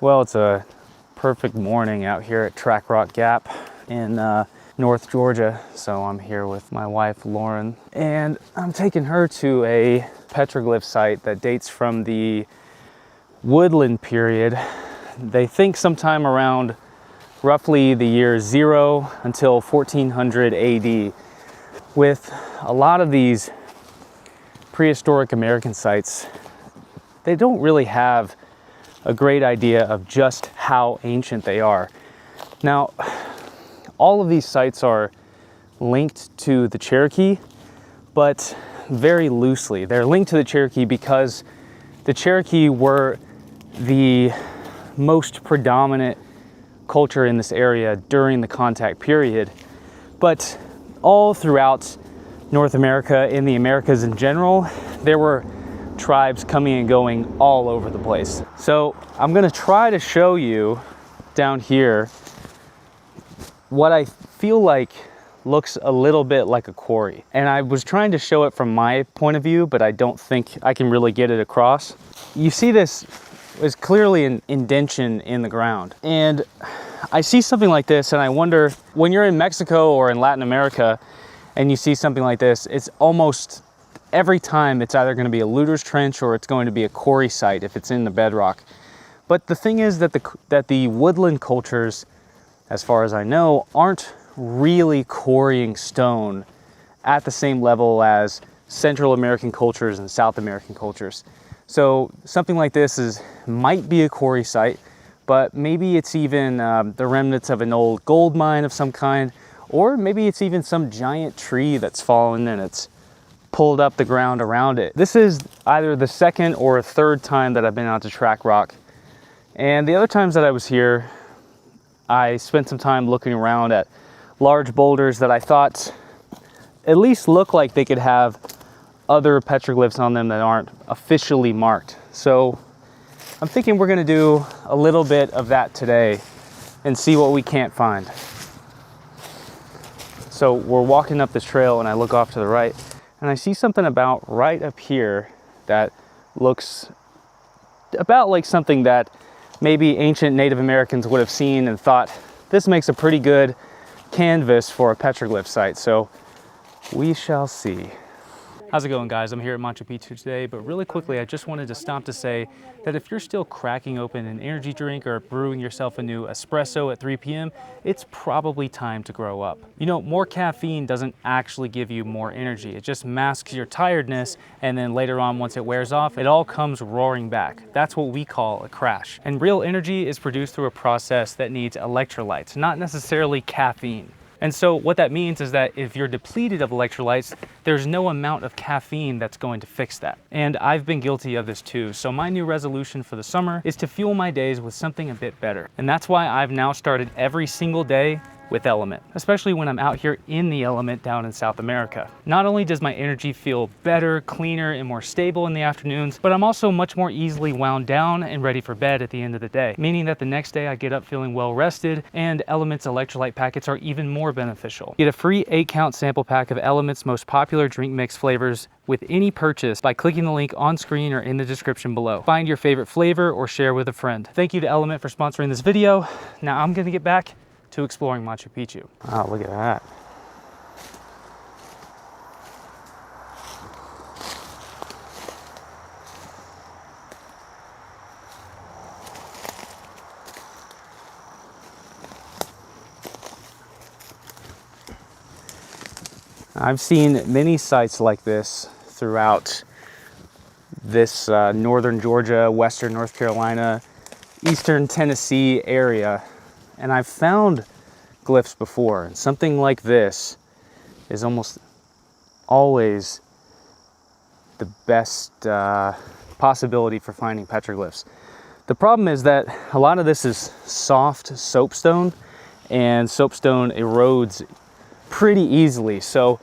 Well, it's a perfect morning out here at Track Rock Gap in North Georgia. So I'm here with my wife, Lauren, and I'm taking her to a petroglyph site that dates from the woodland period. They think sometime around roughly the year 0 until 1400 AD. With a lot of these prehistoric American sites, they don't really have a great idea of just how ancient they are. Now, all of these sites are linked to the Cherokee, but very loosely. They're linked to the Cherokee because the Cherokee were the most predominant culture in this area during the contact period. But all throughout North America, in the Americas in general, there were tribes coming and going all over the place. So I'm gonna try to show you down here what I feel like looks a little bit like a quarry. And I was trying to show it from my point of view, but I don't think I can really get it across. You see this is clearly an indention in the ground. And I see something like this and I wonder, when you're in Mexico or in Latin America and you see something like this, it's almost every time it's either going to be a looter's trench or it's going to be a quarry site if it's in the bedrock. But the thing is that the woodland cultures, as far as I know, aren't really quarrying stone at the same level as Central American cultures and South American cultures. So something like this might be a quarry site, but maybe it's even the remnants of an old gold mine of some kind, or maybe it's even some giant tree that's fallen and it's pulled up the ground around it. This is either the second or third time that I've been out to Track Rock. And the other times that I was here, I spent some time looking around at large boulders that I thought at least look like they could have other petroglyphs on them that aren't officially marked. So I'm thinking we're gonna do a little bit of that today and see what we can't find. So we're walking up this trail and I look off to the right and I see something about right up here that looks about like something that maybe ancient Native Americans would have seen and thought, this makes a pretty good canvas for a petroglyph site. So we shall see. How's it going, guys? I'm here at Machu Picchu today, but really quickly, I just wanted to stop to say that if you're still cracking open an energy drink or brewing yourself a new espresso at 3 p.m., it's probably time to grow up. You know, more caffeine doesn't actually give you more energy. It just masks your tiredness, and then later on, once it wears off, it all comes roaring back. That's what we call a crash. And real energy is produced through a process that needs electrolytes, not necessarily caffeine. And so what that means is that if you're depleted of electrolytes, there's no amount of caffeine that's going to fix that. And I've been guilty of this too. So my new resolution for the summer is to fuel my days with something a bit better. And that's why I've now started every single day with LMNT, especially when I'm out here in the element down in South America. Not only does my energy feel better, cleaner, and more stable in the afternoons, but I'm also much more easily wound down and ready for bed at the end of the day, meaning that the next day I get up feeling well rested, and LMNT's electrolyte packets are even more beneficial. Get a free 8-count sample pack of LMNT's most popular drink mix flavors with any purchase by clicking the link on screen or in the description below. Find your favorite flavor or share with a friend. Thank you to LMNT for sponsoring this video. Now I'm gonna get back to exploring Machu Picchu. Wow, look at that. I've seen many sites like this throughout this northern Georgia, western North Carolina, eastern Tennessee area. And I've found glyphs before, and something like this is almost always the best possibility for finding petroglyphs. The problem is that a lot of this is soft soapstone, and soapstone erodes pretty easily. So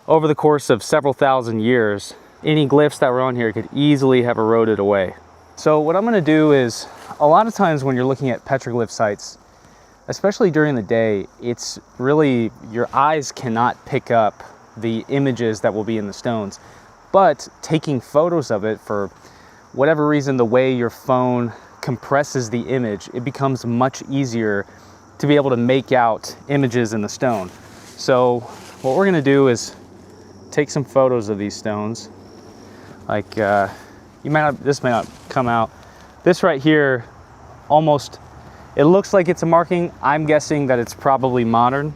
over the course of several thousand years, any glyphs that were on here could easily have eroded away. So what I'm going to do is, a lot of times when you're looking at petroglyph sites, especially during the day, it's really, your eyes cannot pick up the images that will be in the stones. But taking photos of it, for whatever reason, the way your phone compresses the image, it becomes much easier to be able to make out images in the stone. So what we're gonna do is take some photos of these stones. Like, this may not come out. This right here, almost, it looks like it's a marking. I'm guessing that it's probably modern,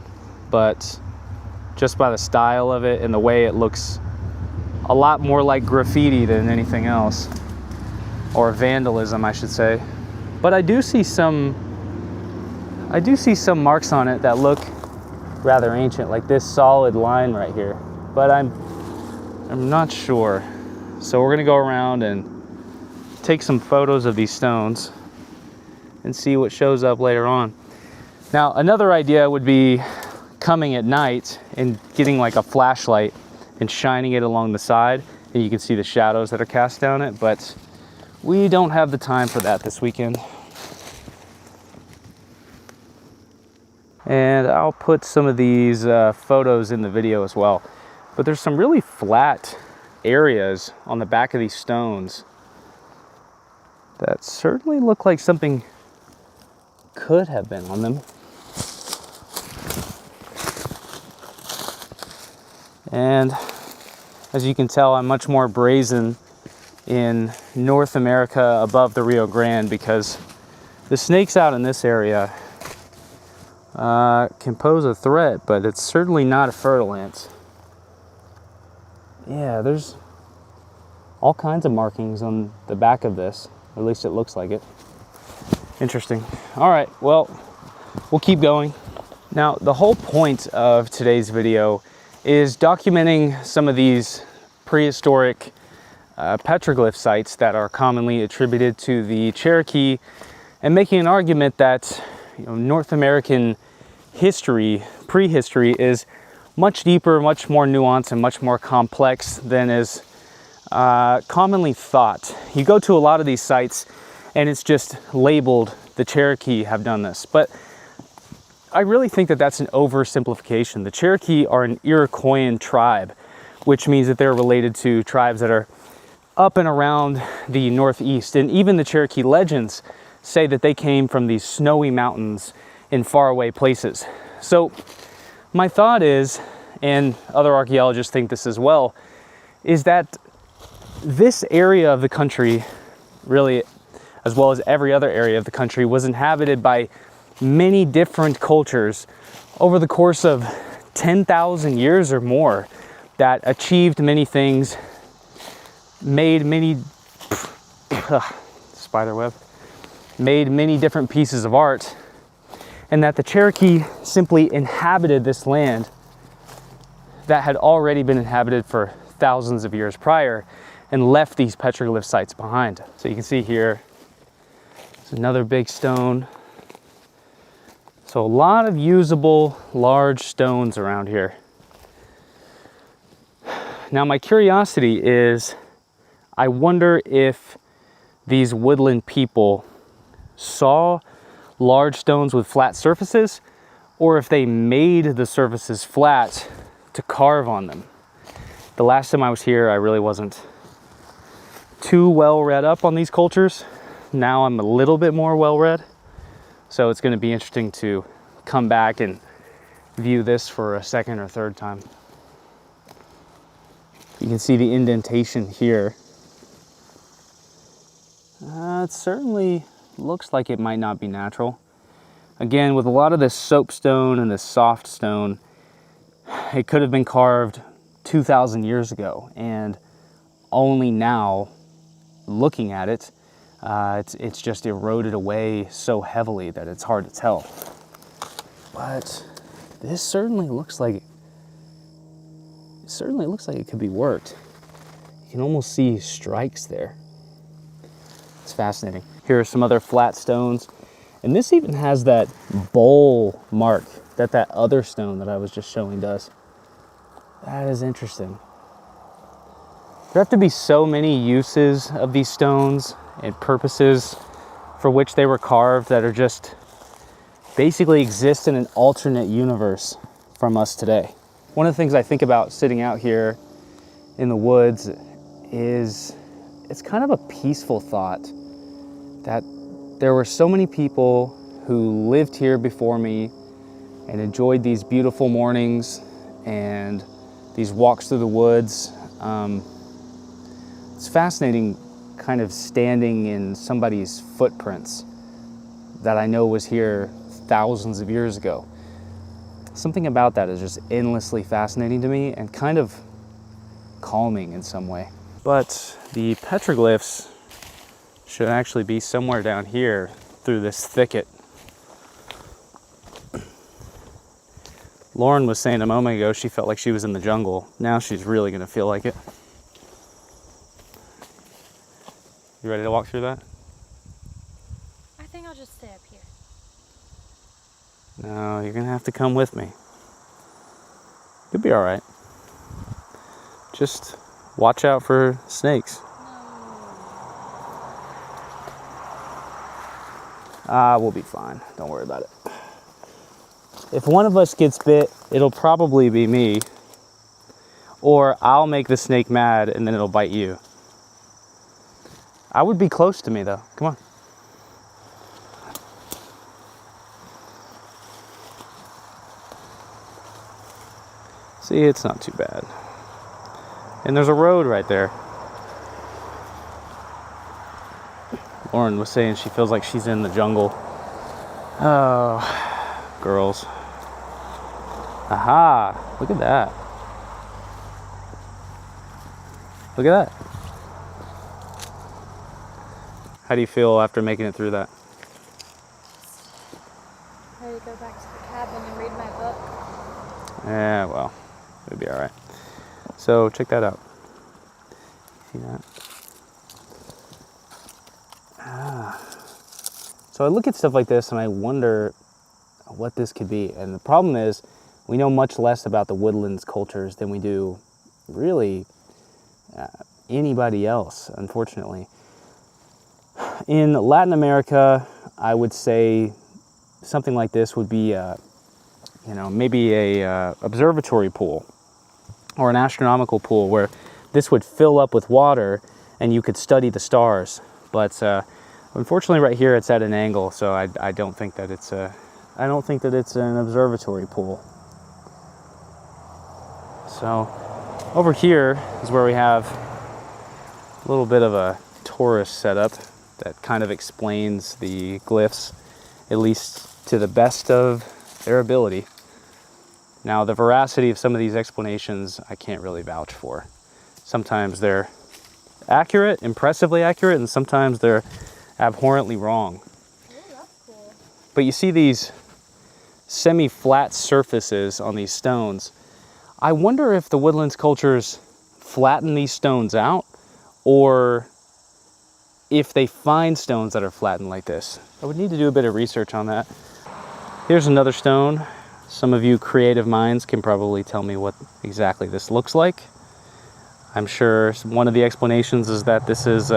but just by the style of it and the way it looks a lot more like graffiti than anything else, or vandalism, I should say. But I do see some marks on it that look rather ancient, like this solid line right here. But I'm not sure. So we're gonna go around and take some photos of these stones and see what shows up later on. Now, another idea would be coming at night and getting like a flashlight and shining it along the side, and you can see the shadows that are cast down it, but we don't have the time for that this weekend. And I'll put some of these photos in the video as well. But there's some really flat areas on the back of these stones that certainly look like something could have been on them. And as you can tell, I'm much more brazen in North America above the Rio Grande, because the snakes out in this area can pose a threat, but it's certainly not a fertile ant. Yeah, there's all kinds of markings on the back of this, or at least it looks like it. Interesting. All right, well, we'll keep going. Now, the whole point of today's video is documenting some of these prehistoric petroglyph sites that are commonly attributed to the Cherokee, and making an argument that, you know, North American history, prehistory, is much deeper, much more nuanced, and much more complex than is commonly thought. You go to a lot of these sites and it's just labeled, the Cherokee have done this. But I really think that that's an oversimplification. The Cherokee are an Iroquoian tribe, which means that they're related to tribes that are up and around the Northeast. And even the Cherokee legends say that they came from these snowy mountains in faraway places. So my thought is, and other archaeologists think this as well, is that this area of the country, really, as well as every other area of the country, was inhabited by many different cultures over the course of 10,000 years or more, that achieved many things, made many spiderweb, made many different pieces of art, and that the Cherokee simply inhabited this land that had already been inhabited for thousands of years prior, and left these petroglyph sites behind. So you can see here, there's another big stone. So a lot of usable large stones around here. Now my curiosity is, I wonder if these woodland people saw large stones with flat surfaces, or if they made the surfaces flat to carve on them. The last time I was here, I really wasn't too well read up on these cultures. Now I'm a little bit more well read. So it's going to be interesting to come back and view this for a second or third time. You can see the indentation here. It certainly looks like it might not be natural. Again, with a lot of this soapstone and this soft stone, it could have been carved 2,000 years ago, and only now, looking at it, it's just eroded away so heavily that it's hard to tell. But this certainly looks like it could be worked. You can almost see strikes there. It's fascinating. Here are some other flat stones, and this even has that bowl mark that other stone that I was just showing does. That is interesting. There have to be so many uses of these stones and purposes for which they were carved that are just basically exist in an alternate universe from us today. One of the things I think about sitting out here in the woods is, it's kind of a peaceful thought that there were so many people who lived here before me and enjoyed these beautiful mornings and these walks through the woods. It's fascinating kind of standing in somebody's footprints that I know was here thousands of years ago. Something about that is just endlessly fascinating to me and kind of calming in some way. But the petroglyphs should actually be somewhere down here through this thicket. Lauren was saying a moment ago she felt like she was in the jungle. Now she's really gonna feel like it. You ready to walk through that? I think I'll just stay up here. No, you're gonna have to come with me. You'll be all right. Just watch out for snakes. We'll be fine. Don't worry about it. If one of us gets bit, it'll probably be me. Or I'll make the snake mad and then it'll bite you. I would be close to me though. Come on. See, it's not too bad. And there's a road right there. Lauren was saying she feels like she's in the jungle. Oh, girls. Aha, look at that. Look at that. How do you feel after making it through that? Ready to go back to the cabin and read my book. Yeah, well, it'll be all right. So check that out. See that? So I look at stuff like this and I wonder what this could be. And the problem is we know much less about the woodlands cultures than we do really anybody else, unfortunately. In Latin America, I would say something like this would be, maybe a observatory pool or an astronomical pool where this would fill up with water and you could study the stars. But unfortunately, right here it's at an angle, so I don't think that it's an observatory pool. So over here is where we have a little bit of a tourist setup that kind of explains the glyphs, at least to the best of their ability. Now, the veracity of some of these explanations I can't really vouch for. Sometimes they're accurate, impressively accurate, and sometimes they're abhorrently wrong. Oh, that's cool. But you see these semi-flat surfaces on these stones. I wonder if the woodlands cultures flatten these stones out, or if they find stones that are flattened like this. I would need to do a bit of research on that. Here's another stone. Some of you creative minds can probably tell me what exactly this looks like. I'm sure one of the explanations is that this is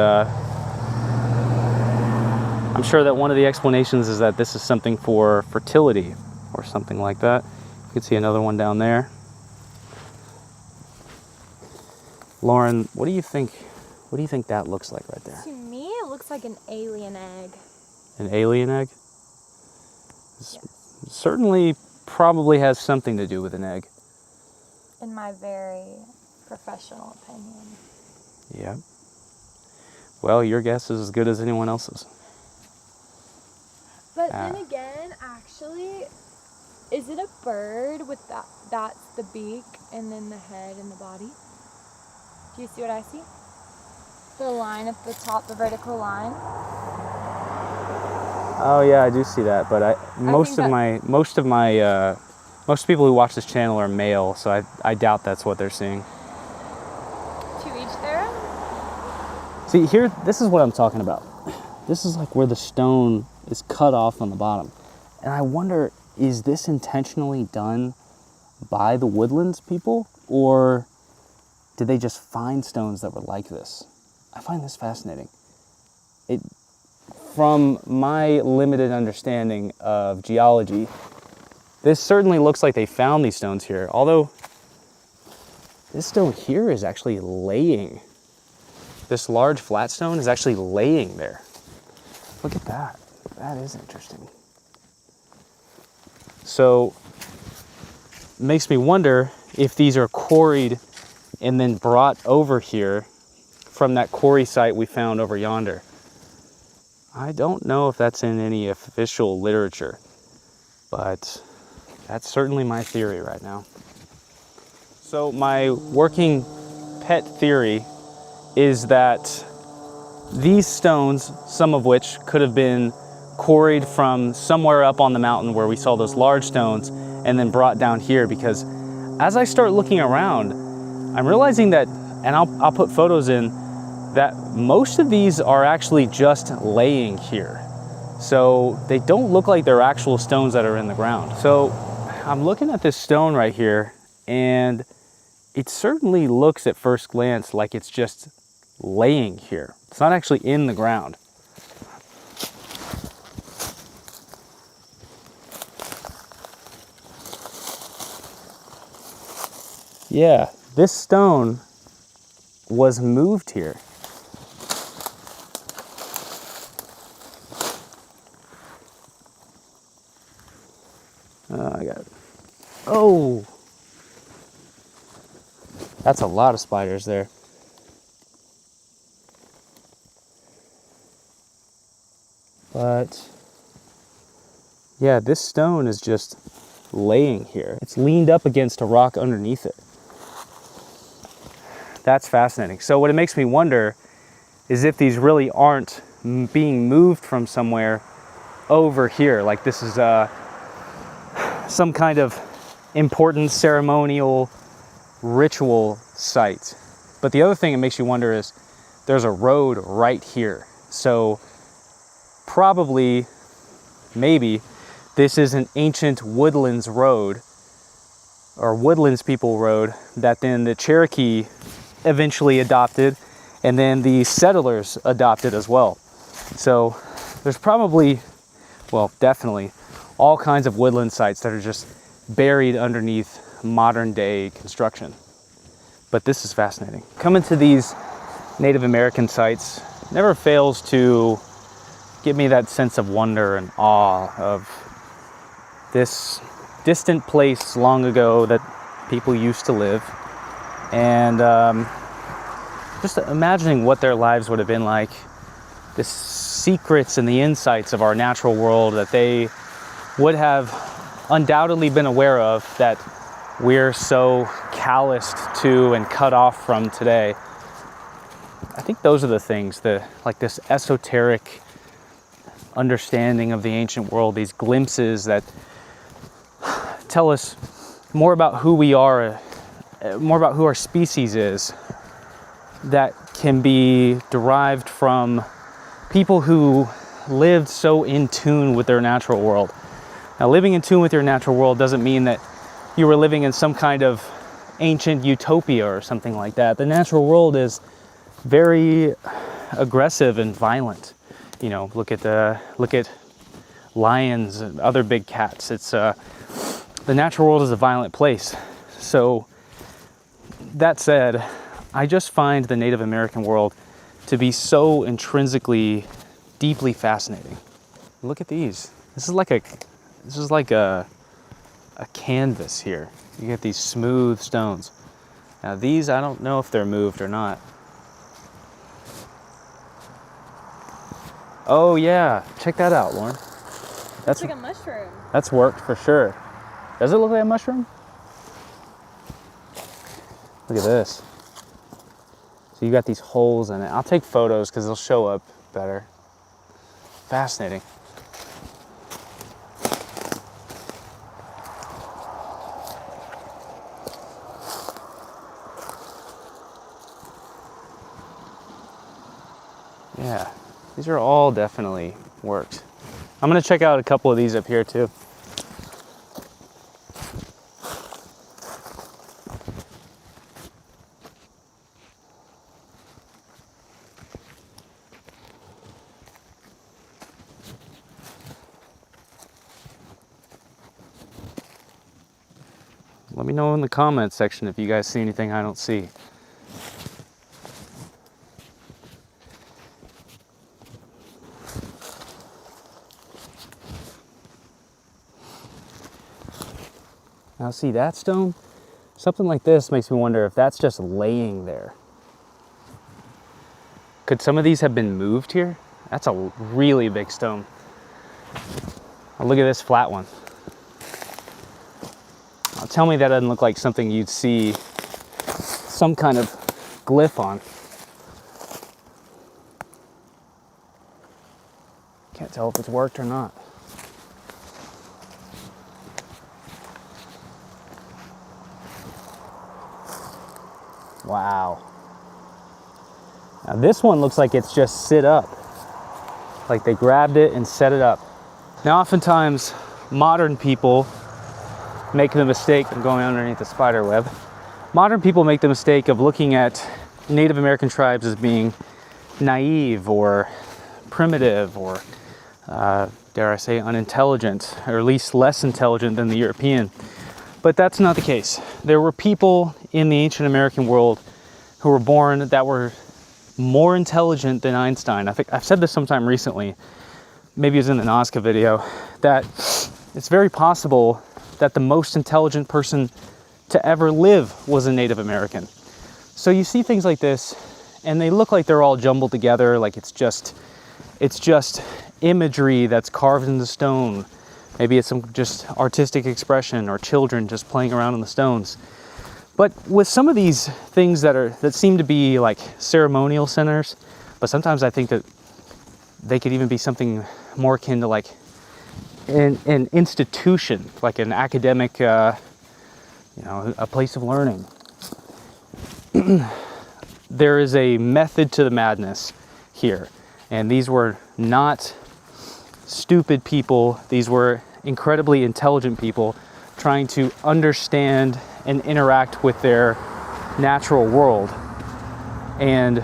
something for fertility or something like that. You can see another one down there. Lauren, what do you think that looks like right there? To me, it looks like an alien egg. An alien egg? Yes. Certainly probably has something to do with an egg. In my very professional opinion. Yeah. Well, your guess is as good as anyone else's. But then again, actually, is it a bird with that's the beak and then the head and the body? Do you see what I see? The line at the top, the vertical line. Oh yeah, I do see that, but most people who watch this channel are male, so I doubt that's what they're seeing. To each their own. See, here, this is what I'm talking about. This is like where the stone is cut off on the bottom. And I wonder, is this intentionally done by the woodlands people, or did they just find stones that were like this? I find this fascinating. From my limited understanding of geology, this certainly looks like they found these stones here, although this stone here is actually laying. This large flat stone is actually laying there. Look at that. That is interesting. So, it makes me wonder if these are quarried and then brought over here from that quarry site we found over yonder. I don't know if that's in any official literature, but that's certainly my theory right now. So my working pet theory is that these stones, some of which could have been quarried from somewhere up on the mountain where we saw those large stones and then brought down here, because as I start looking around, I'm realizing that, and I'll put photos in, that most of these are actually just laying here. So they don't look like they're actual stones that are in the ground. So I'm looking at this stone right here, and it certainly looks at first glance like it's just laying here. It's not actually in the ground. Yeah, this stone was moved here. I got it. Oh, that's a lot of spiders there. But yeah, this stone is just laying here. It's leaned up against a rock underneath it. That's fascinating. So what it makes me wonder is if these really aren't being moved from somewhere over here. Like this is some kind of important ceremonial ritual site. But the other thing it makes you wonder is there's a road right here. So probably, maybe, this is an ancient woodlands road, or woodlands people road, that then the Cherokee eventually adopted, and then the settlers adopted as well. So there's probably, well, definitely all kinds of woodland sites that are just buried underneath modern day construction. But this is fascinating. Coming to these Native American sites never fails to give me that sense of wonder and awe of this distant place long ago that people used to live. And just imagining what their lives would have been like, the secrets and the insights of our natural world that they would have undoubtedly been aware of that we're so calloused to and cut off from today. I think those are the things, like this esoteric understanding of the ancient world, these glimpses that tell us more about who we are, more about who our species is, that can be derived from people who lived so in tune with their natural world. Now, living in tune with your natural world doesn't mean that you were living in some kind of ancient utopia or something like that. The natural world is very aggressive and violent. You know, look at lions and other big cats. It's the natural world is a violent place. So that said, I just find the Native American world to be so intrinsically, deeply fascinating. Look at these. This is like a canvas here. You get these smooth stones. Now these, I don't know if they're moved or not. Oh yeah, check that out, Lauren. That's like a mushroom. That's worked for sure. Does it look like a mushroom? Look at this. So you got these holes in it. I'll take photos because they'll show up better. Fascinating. Yeah, these are all definitely worked. I'm gonna check out a couple of these up here too. Let me know in the comments section if you guys see anything I don't see. Now see that stone? Something like this makes me wonder if that's just laying there. Could some of these have been moved here? That's a really big stone. Oh, look at this flat one. Now, tell me that doesn't look like something you'd see some kind of glyph on. Can't tell if it's worked or not. Wow. Now this one looks like it's just sit up. Like they grabbed it and set it up. Now oftentimes modern people make the mistake, I'm going underneath the spider web. Modern people make the mistake of looking at Native American tribes as being naive or primitive or dare I say unintelligent, or at least less intelligent than the European. But that's not the case. There were people in the ancient American world who were born that were more intelligent than Einstein. I think I've said this sometime recently, maybe it was in the Nazca video, that it's very possible that the most intelligent person to ever live was a Native American. So you see things like this and they look like they're all jumbled together, like it's just imagery that's carved into stone. Maybe it's some just artistic expression or children just playing around in the stones. But with some of these things that seem to be like ceremonial centers, but sometimes I think that they could even be something more akin to like an institution, like an academic, a place of learning. There is a method to the madness here. And these were not stupid people. These were incredibly intelligent people trying to understand and interact with their natural world. And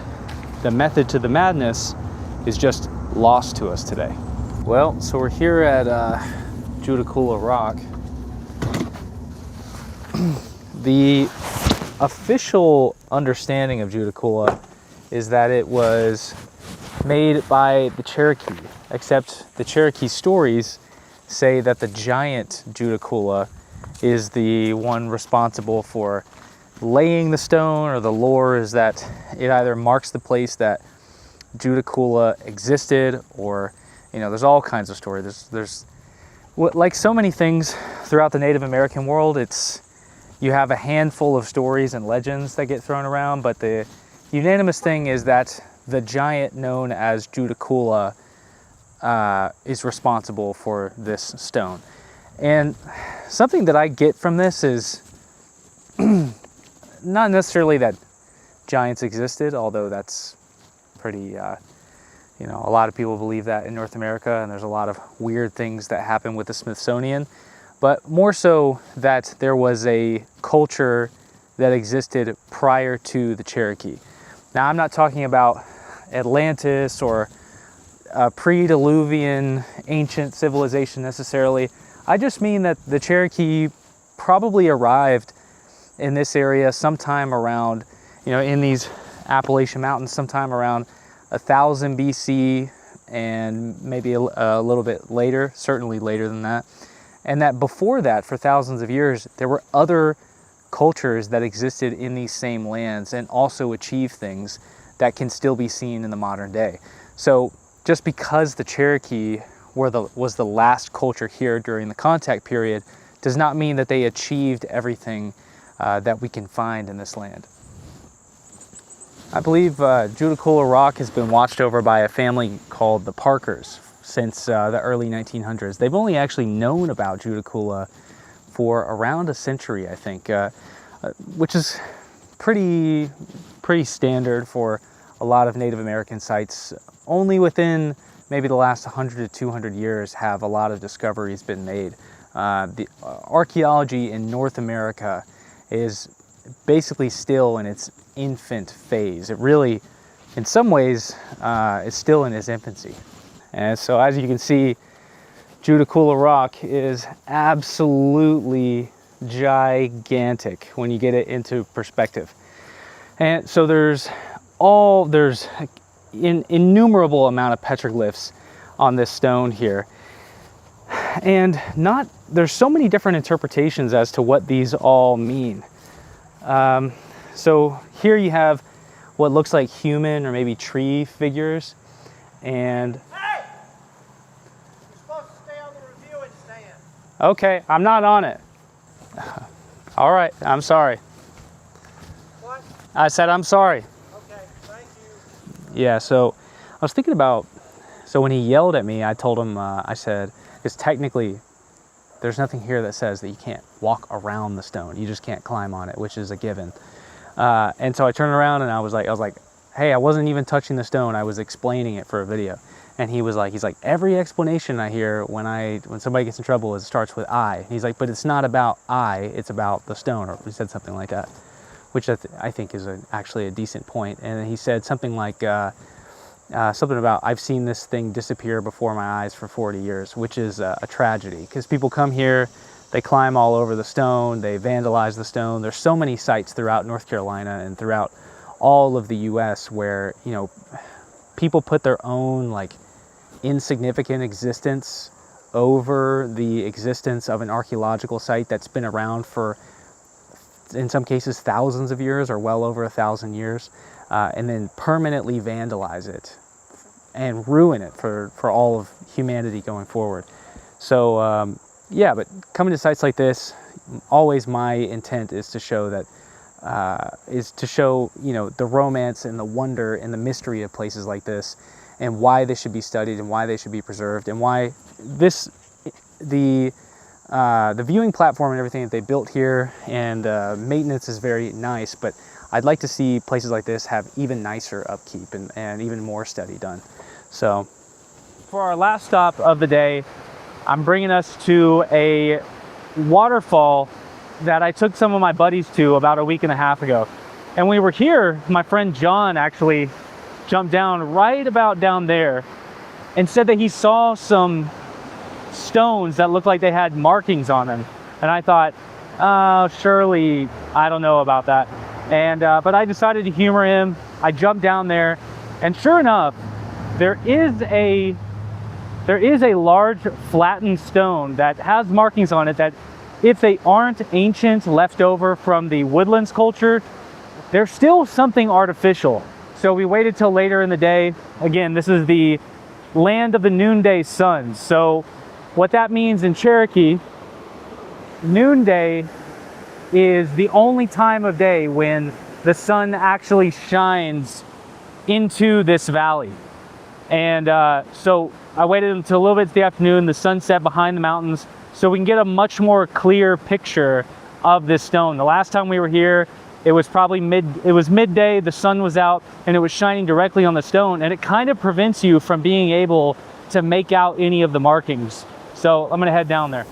the method to the madness is just lost to us today. Well, so we're here at Judicula Rock. The official understanding of Judicula is that it was made by the Cherokee, except the Cherokee stories say that the giant Judicula is the one responsible for laying the stone, or the lore is that it either marks the place that Judicula existed, or there's all kinds of stories. There's like so many things throughout the Native American world, you have a handful of stories and legends that get thrown around, but the unanimous thing is that the giant known as Judicula is responsible for this stone. And something that I get from this is not necessarily that giants existed, although that's pretty, a lot of people believe that in North America, and there's a lot of weird things that happen with the Smithsonian, but more so that there was a culture that existed prior to the Cherokee. Now, I'm not talking about Atlantis or a pre-Diluvian ancient civilization necessarily. I just mean that the Cherokee probably arrived in this area sometime around, in these Appalachian Mountains, sometime around 1000 BC, and maybe a little bit later, certainly later than that. And that before that, for thousands of years, there were other cultures that existed in these same lands and also achieved things that can still be seen in the modern day. So just because the Cherokee was the last culture here during the contact period does not mean that they achieved everything that we can find in this land. I believe Judicula Rock has been watched over by a family called the Parkers since the early 1900s. They've only actually known about Judicula for around a century, I think, which is pretty standard for a lot of Native American sites. Only within maybe the last 100 to 200 years have a lot of discoveries been made. The archaeology in North America is basically still in its infant phase. It really, in some ways, is still in its infancy. And so as you can see, Judicula Rock is absolutely gigantic when you get it into perspective. And so there's an innumerable amount of petroglyphs on this stone here. And there's so many different interpretations as to what these all mean. So here you have what looks like human or maybe tree figures. And hey! You're supposed to stay on the reviewing stand. okay, I'm not on it. All right, I'm sorry. What? I said I'm sorry. Okay, thank you. Yeah, so I was thinking about, so when he yelled at me, I told him, I said, because technically there's nothing here that says that you can't walk around the stone. You just can't climb on it, which is a given. And so I turned around and I was like, hey, I wasn't even touching the stone. I was explaining it for a video. And he's like, every explanation I hear when somebody gets in trouble, it starts with I. And he's like, but it's not about I, it's about the stone. Or he said something like that, which I think is actually a decent point. And he said something like, something about, I've seen this thing disappear before my eyes for 40 years, which is a tragedy, because people come here, they climb all over the stone, they vandalize the stone. There's so many sites throughout North Carolina and throughout all of the US where, you know, people put their own like insignificant existence over the existence of an archaeological site that's been around for, in some cases, thousands of years or well over 1,000 years, and then permanently vandalize it and ruin it for all of humanity going forward. So yeah, but coming to sites like this, always my intent is to show that, you know, the romance and the wonder and the mystery of places like this, and why they should be studied and why they should be preserved, and why the viewing platform and everything that they built here and maintenance is very nice, but I'd like to see places like this have even nicer upkeep and even more study done. So for our last stop of the day, I'm bringing us to a waterfall that I took some of my buddies to about a week and a half ago. And when we were here, my friend John actually jumped down right about down there and said that he saw some stones that looked like they had markings on them. And I thought, oh, surely, I don't know about that. And but I decided to humor him. I jumped down there, and sure enough, there is a large flattened stone that has markings on it that, if they aren't ancient, left over from the woodlands culture, they're still something artificial. So we waited till later in the day. Again, this is the land of the noonday suns. So what that means in Cherokee, noonday is the only time of day when the sun actually shines into this valley. And so I waited until a little bit in the afternoon, the sun set behind the mountains, so we can get a much more clear picture of this stone. The last time we were here, it was probably midday, the sun was out, and it was shining directly on the stone, and it kind of prevents you from being able to make out any of the markings. So I'm gonna head down there.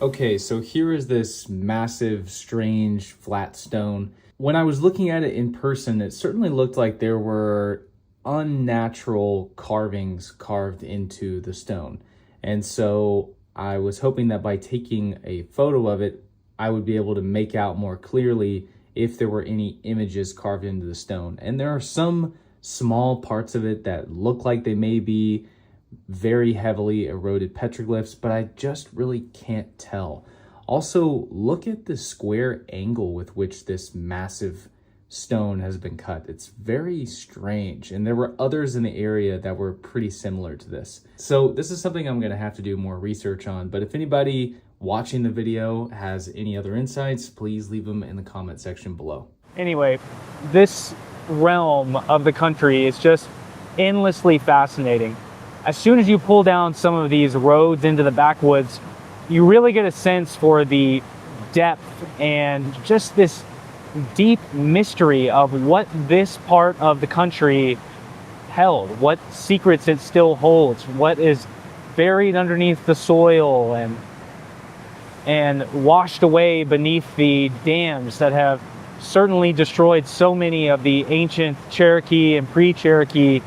Okay, so here is this massive, strange, flat stone. When I was looking at it in person, it certainly looked like there were unnatural carvings carved into the stone. And so I was hoping that by taking a photo of it, I would be able to make out more clearly if there were any images carved into the stone. And there are some small parts of it that look like they may be very heavily eroded petroglyphs, but I just really can't tell. Also, look at the square angle with which this massive stone has been cut. It's very strange, and there were others in the area that were pretty similar to this. So this is something I'm going to have to do more research on, but if anybody watching the video has any other insights, please leave them in the comment section below. Anyway, this realm of the country is just endlessly fascinating. As soon as you pull down some of these roads into the backwoods, you really get a sense for the depth and just this deep mystery of what this part of the country held, what secrets it still holds, what is buried underneath the soil and washed away beneath the dams that have certainly destroyed so many of the ancient Cherokee and pre-Cherokee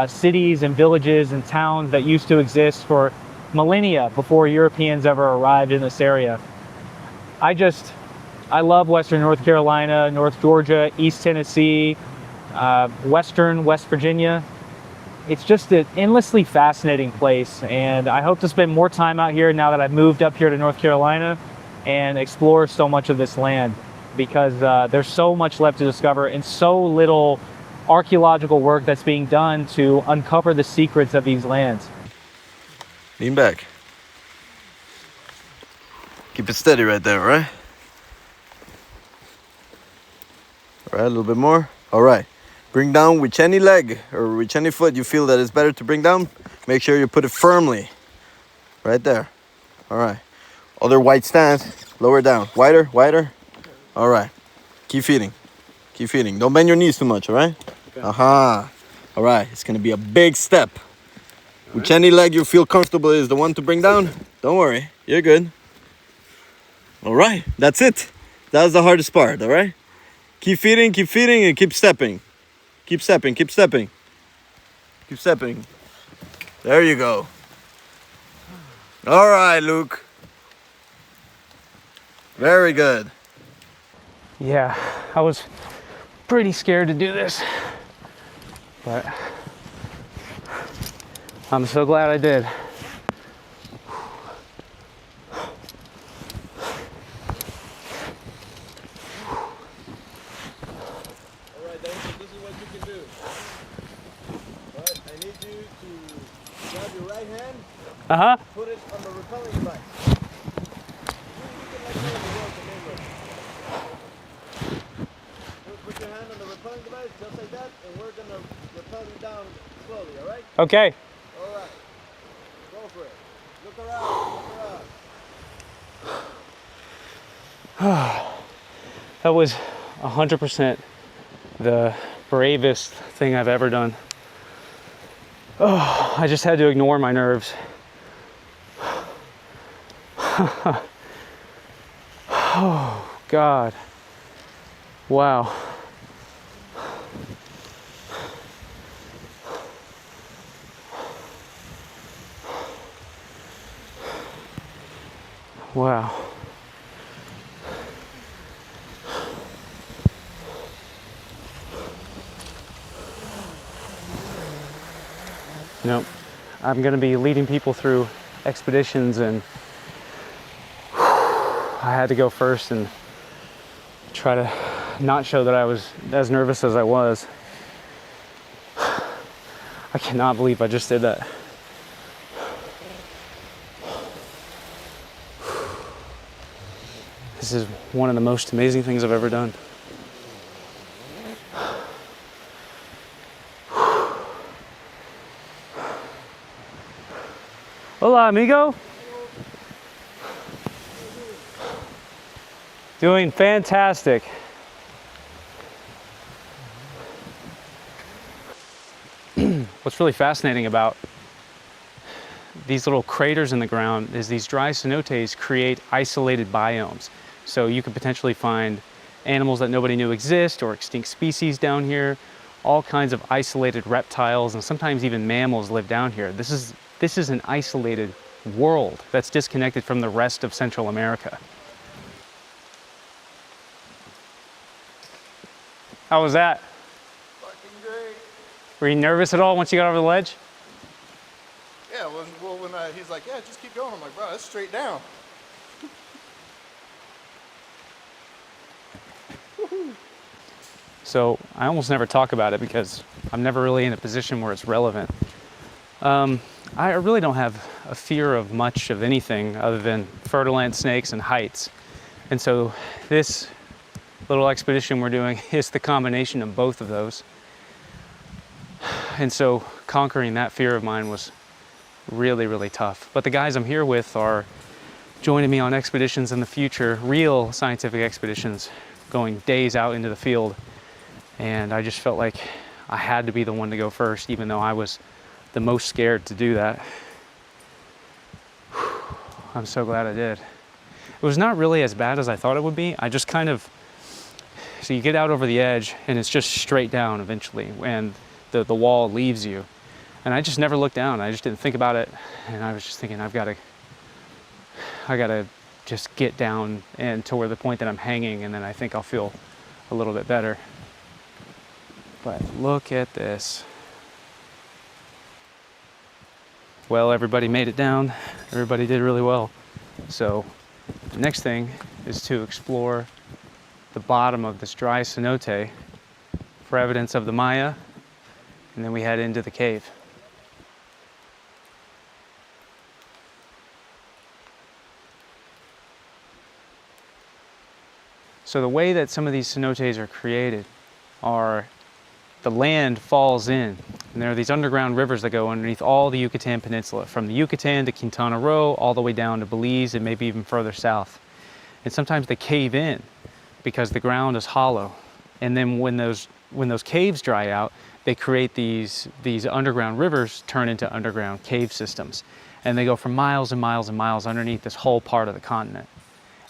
cities and villages and towns that used to exist for millennia before Europeans ever arrived in this area. I I love Western North Carolina, North Georgia, East Tennessee, Western West Virginia. It's just an endlessly fascinating place, and I hope to spend more time out here now that I've moved up here to North Carolina and explore so much of this land, because there's so much left to discover and so little archaeological work that's being done to uncover the secrets of these lands. Lean back. Keep it steady right there, all right? All right, a little bit more. All right. Bring down which any leg or which any foot you feel that it's better to bring down. Make sure you put it firmly right there. All right. Other wide stance. Lower down. Wider, wider. All right. Keep feeding. Keep feeding. Don't bend your knees too much, all right? Okay. Aha. All right. It's going to be a big step. Which any leg you feel comfortable is the one to bring down. Don't worry. You're good. All right. That's it. That's the hardest part, all right? Keep feeding, and keep stepping. Keep stepping, keep stepping. Keep stepping. There you go. All right, Luke. Very good. Yeah, I was pretty scared to do this, but I'm so glad I did. Uh-huh. Put it on the repelling device. You can let go of the rope and then rope. Put your hand on the repelling device just like that, and we're gonna repel you down slowly, all right? Okay. All right. Go for it. Look around, look around. That was 100% the bravest thing I've ever done. Oh, I just had to ignore my nerves. Oh, God. Wow. Wow. Nope. I'm going to be leading people through expeditions, and I had to go first and try to not show that I was as nervous as I was. I cannot believe I just did that. This is one of the most amazing things I've ever done. Hola, amigo. Doing fantastic. What's really fascinating about these little craters in the ground is these dry cenotes create isolated biomes. So you could potentially find animals that nobody knew exist, or extinct species down here. All kinds of isolated reptiles, and sometimes even mammals live down here. This is an isolated world that's disconnected from the rest of Central America. How was that? Fucking great. Were you nervous at all once you got over the ledge? Yeah, when he's like, yeah, just keep going. I'm like, bro, that's straight down. So I almost never talk about it because I'm never really in a position where it's relevant. I really don't have a fear of much of anything other than fertile ant snakes and heights. And so this little expedition we're doing is the combination of both of those. And so conquering that fear of mine was really, really tough. But the guys I'm here with are joining me on expeditions in the future, real scientific expeditions, going days out into the field. And I just felt like I had to be the one to go first, even though I was the most scared to do that. I'm so glad I did. It was not really as bad as I thought it would be. I just kind of, so you get out over the edge and it's just straight down eventually, and the wall leaves you. And I just never looked down. I just didn't think about it. And I was just thinking, I gotta just get down and to where the point that I'm hanging, and then I think I'll feel a little bit better. But look at this. Well, everybody made it down. Everybody did really well. So the next thing is to explore the bottom of this dry cenote for evidence of the Maya, and then we head into the cave. So the way that some of these cenotes are created are the land falls in, and there are these underground rivers that go underneath all the Yucatan Peninsula, from the Yucatan to Quintana Roo, all the way down to Belize and maybe even further south. And sometimes they cave in because the ground is hollow. And then when those caves dry out, they create these underground rivers turn into underground cave systems. And they go for miles and miles and miles underneath this whole part of the continent.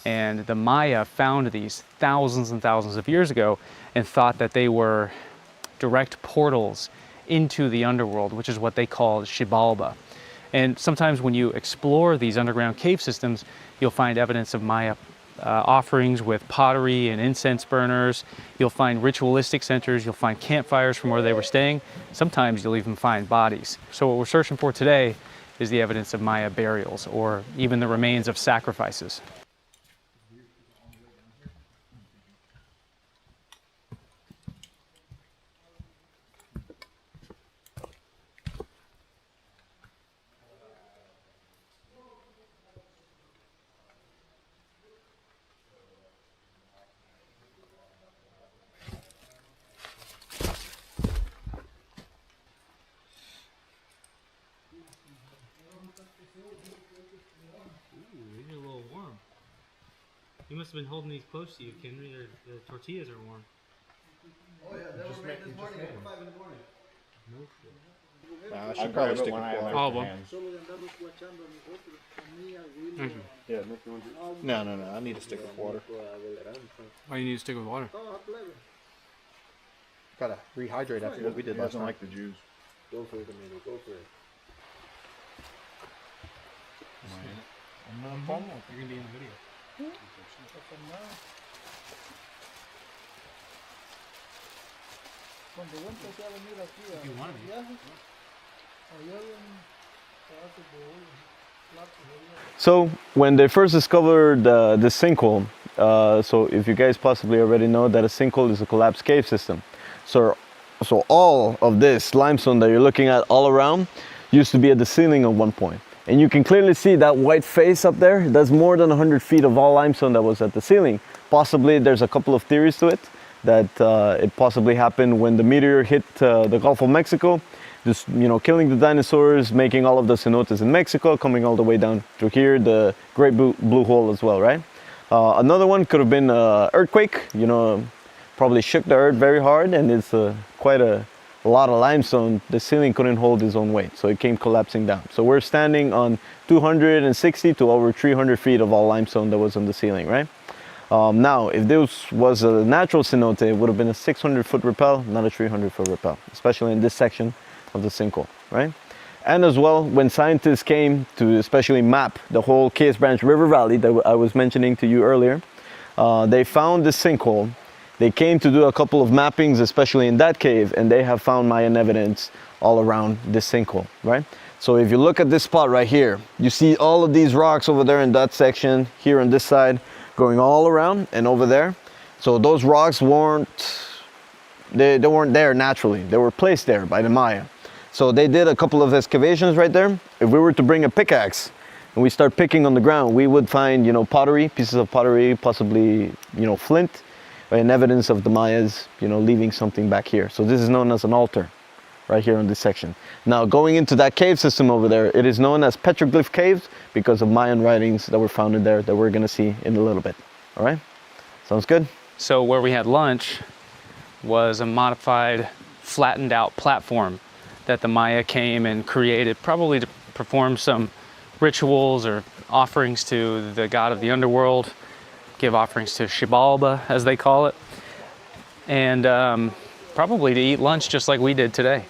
And the Maya found these thousands and thousands of years ago and thought that they were direct portals into the underworld, which is what they call Xibalba. And sometimes when you explore these underground cave systems, you'll find evidence of Maya offerings with pottery and incense burners. You'll find ritualistic centers. You'll find campfires from where they were staying. Sometimes you'll even find bodies. So what we're searching for today is the evidence of Maya burials, or even the remains of sacrifices. These are a little warm. You must have been holding these close to you, Kenry. The tortillas are warm. Oh yeah, they were made this morning at 5 in the morning. I should probably stick with water. All of them. Yeah, no. I need to stick with water. Why you need to stick with water? Gotta rehydrate after what we did last night. like the juice. Go for it, Emilio. Go for it. You're gonna be in the video. Cuando yo empecé a venir aquí a You want los it. viajes, allá había un pedazo de olla, plato de olla. So when they first discovered the sinkhole, so if you guys possibly already know that a sinkhole is a collapsed cave system. So all of this limestone that you're looking at all around used to be at the ceiling at one point. And you can clearly see that white face up there. That's more than 100 feet of all limestone that was at the ceiling. Possibly there's a couple of theories to it, that it possibly happened when the meteor hit the Gulf of Mexico, just killing the dinosaurs, making all of the cenotes in Mexico, coming all the way down to here, the Great Blue Hole as well, right? Another one could have been an earthquake, probably shook the earth very hard, and it's quite a lot of limestone. The ceiling couldn't hold its own weight, so it came collapsing down. So we're standing on 260 to over 300 feet of all limestone that was on the ceiling, right? Now, if this was a natural cenote, it would have been a 600-foot rappel, not a 300-foot rappel, especially in this section of the sinkhole, right? And as well, when scientists came to especially map the whole Case Branch River Valley that I was mentioning to you earlier, they found this sinkhole. They came to do a couple of mappings, especially in that cave, and they have found Mayan evidence all around this sinkhole, right? So if you look at this spot right here, you see all of these rocks over there in that section, here on this side, going all around and over there. So those rocks weren't there naturally. They were placed there by the Maya. So they did a couple of excavations right there. If we were to bring a pickaxe and we start picking on the ground, we would find, pottery, pieces of pottery, possibly, flint, and evidence of the Mayas, leaving something back here. So this is known as an altar right here in this section. Now, going into that cave system over there, it is known as Petroglyph Caves because of Mayan writings that were found in there that we're gonna see in a little bit. All right, sounds good? So where we had lunch was a modified, flattened out platform that the Maya came and created, probably to perform some rituals or offerings to the god of the underworld, give offerings to Xibalba, as they call it, and probably to eat lunch just like we did today.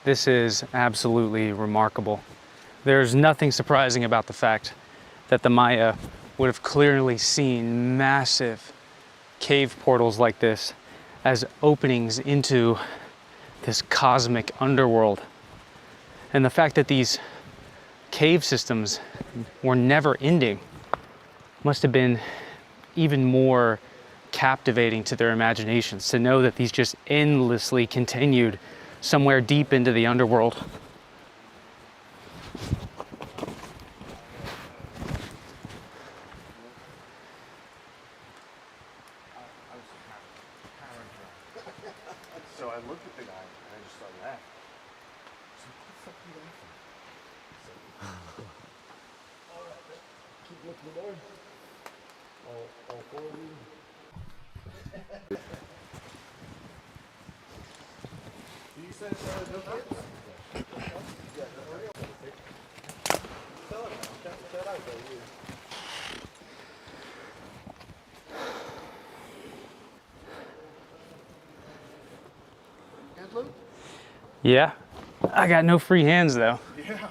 This is absolutely remarkable. There's nothing surprising about the fact that the Maya would have clearly seen massive cave portals like this as openings into this cosmic underworld. And the fact that these cave systems were never ending must have been even more captivating to their imaginations, to know that these just endlessly continued somewhere deep into the underworld. So I looked at the guy and I just started laughing. So what the fuck are you laughing at? All right, man. Keep looking there. All four of you. You said no kids? Yeah, no real. Tell it out. Tell it out, though. Good loot? Yeah, I got no free hands though. Yeah.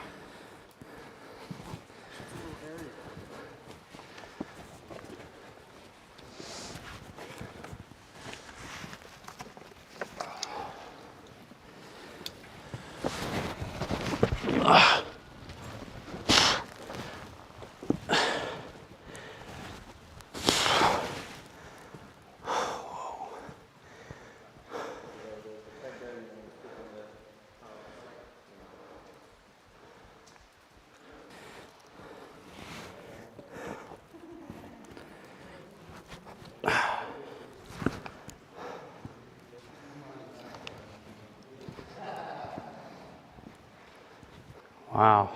Wow.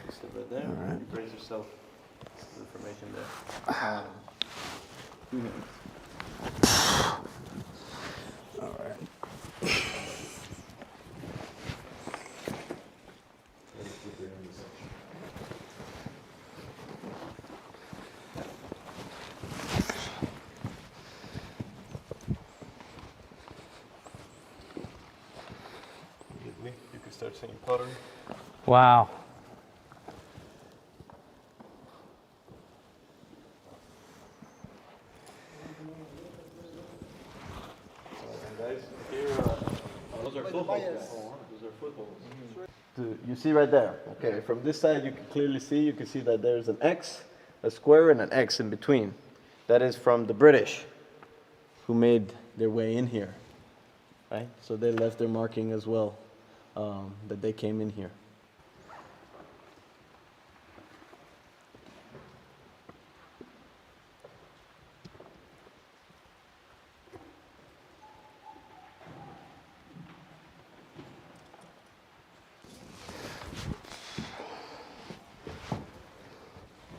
Step right there. All right. You brace yourself. Information there. 2 minutes. All right. You can start seeing pattern. Wow. Guys, here, those are footholes. Those are footholes. You see right there. Okay, from this side you can clearly see. You can see that there's an X, a square, and an X in between. That is from the British, who made their way in here. Right. So they left their marking as well, that they came in here.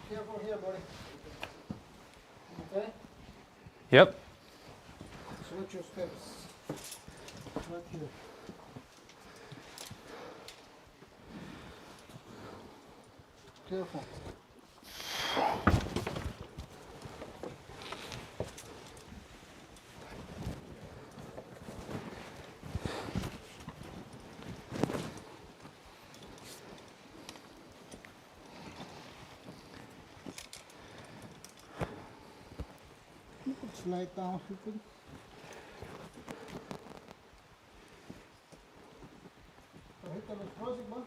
Careful here, buddy. Okay? Yep. Switch your steps. Right here. Careful. You could slide down if you could. Ahorita los próximos, ¿va?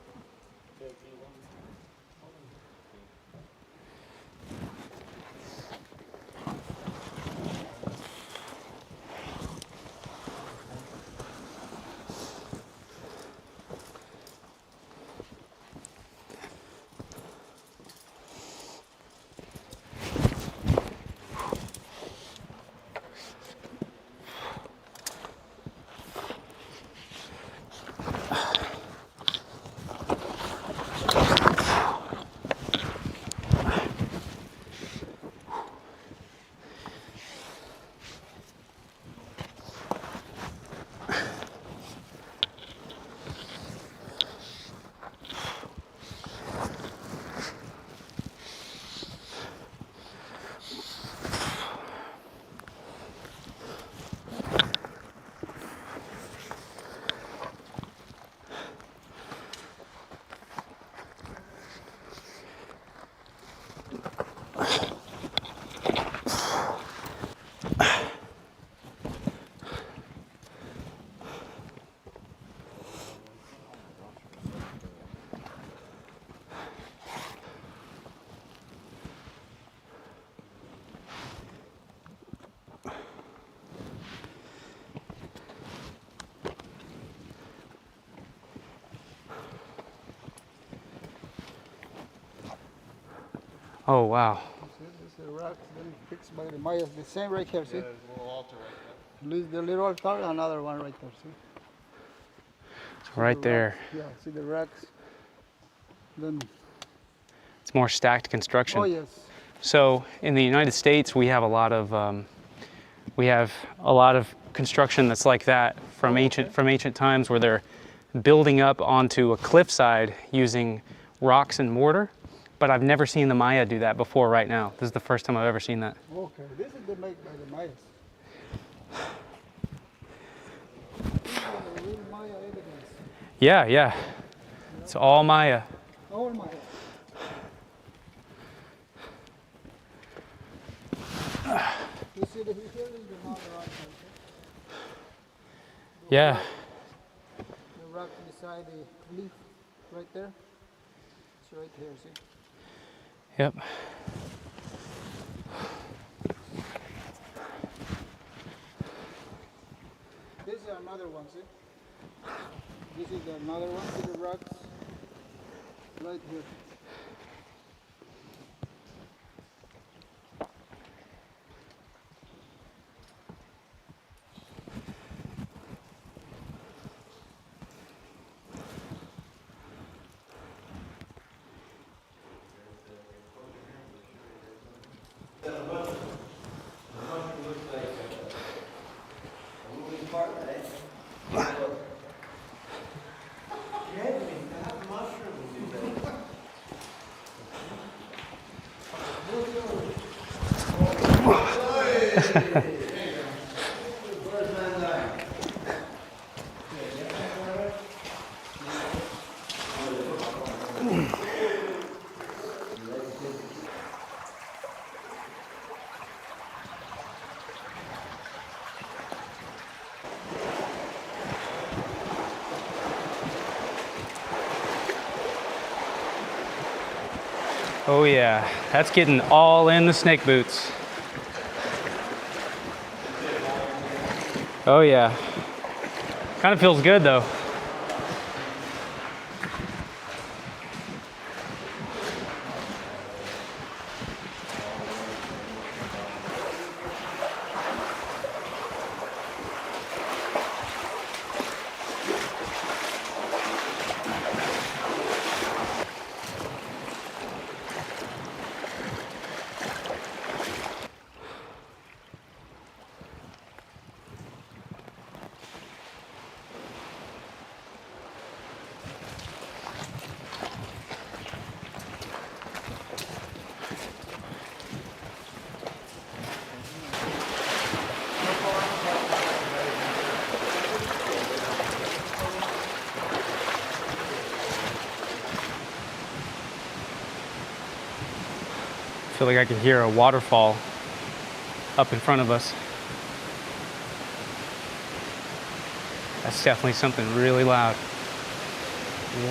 Oh, wow. See, this is the rocks then fixed by the Mayas. The same right here, see? There's a little altar right there. The little altar, another one right there, see? Right there. Yeah, see the rocks. Then, It's more stacked construction. oh yes. So in the United States, we have a lot of construction that's like that from ancient times, where they're building up onto a cliffside using rocks and mortar. But I've never seen the Maya do that before. Right now, this is the first time I've ever seen that. Okay, this is the made by the Mayas. This is the real Maya evidence. Yeah, yeah. It's all Maya. All Maya. You see the here is the mother rock. Yeah. The rock beside the leaf right there. It's right here, see? Yep. This is another one, see? This is another one, see the rocks? Right here. Oh yeah, that's getting all in the snake boots. Oh yeah. Kind of feels good though. I feel like I can hear a waterfall up in front of us. That's definitely something really loud.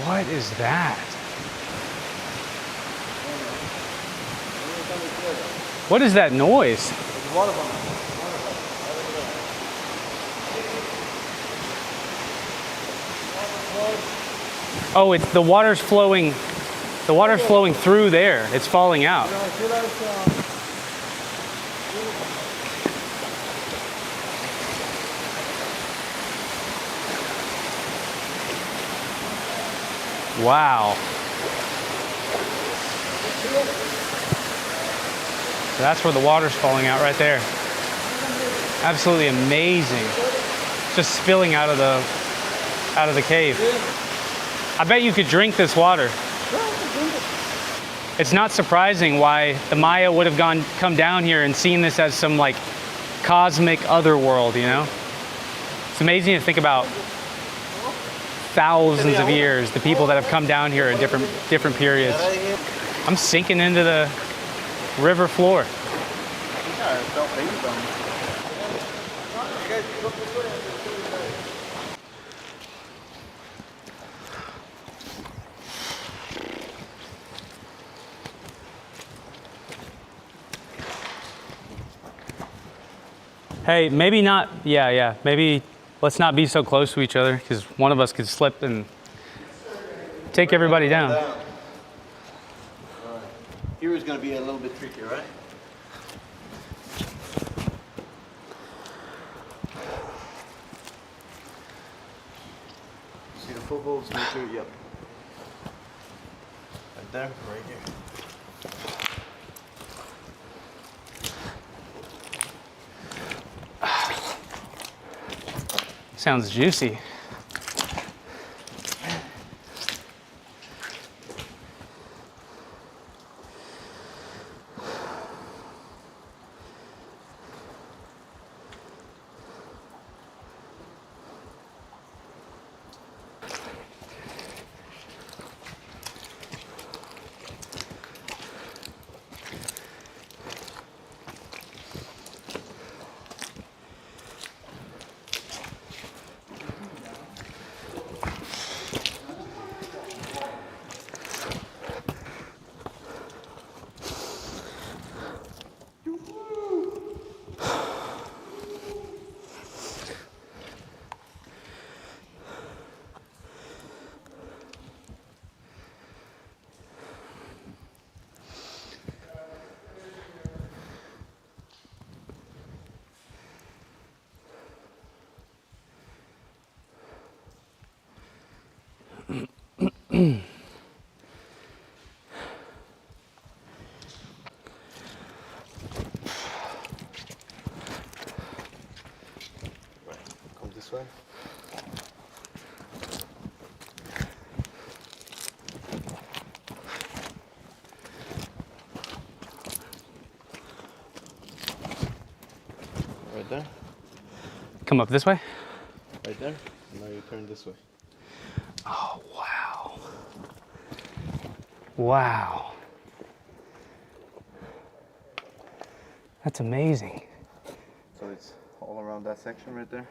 What is that? What is that noise? Oh, it's the water's flowing. The water's flowing through there. It's falling out. Wow. So that's where the water's falling out right there. Absolutely amazing. Just spilling out of the cave. I bet you could drink this water. It's not surprising why the Maya would have come down here and seen this as some like cosmic otherworld, you know? It's amazing to think about thousands of years, the people that have come down here at different periods. I'm sinking into the river floor. Hey, maybe not, yeah, maybe let's not be so close to each other because one of us could slip and take everybody down. Here is going to be a little bit tricky, right? See the footballs? Make sure, yep. Right there, right here. Sounds juicy. Come this way. Right there. Come up this way. Right there. Now you turn this way. Oh, wow. Wow. That's amazing. So it's all around that section right there.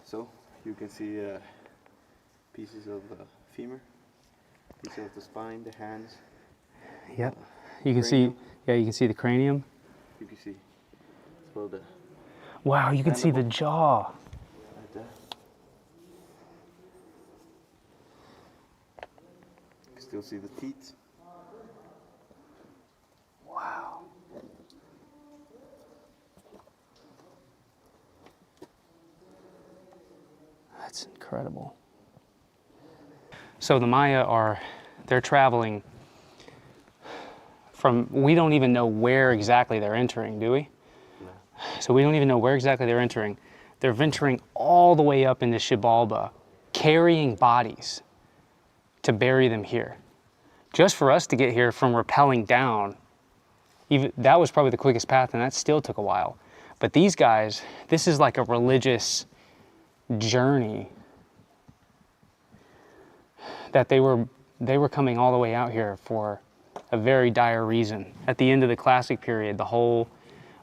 So you can see pieces of the femur, pieces of the spine, the hands. Yep. You can see, yeah, you can see the cranium. You can see as well the Wow, you can see the jaw. right there. You can still see the teeth. Wow. That's incredible. So the Maya they're traveling from, we don't even know where exactly they're entering, do we? No. So we don't even know where exactly they're entering. They're venturing all the way up into Xibalba, carrying bodies to bury them here. Just for us to get here from rappelling down, even that was probably the quickest path, and that still took a while. But these guys, this is like a religious journey that they were coming all the way out here for a very dire reason. At the end of the Classic period, the whole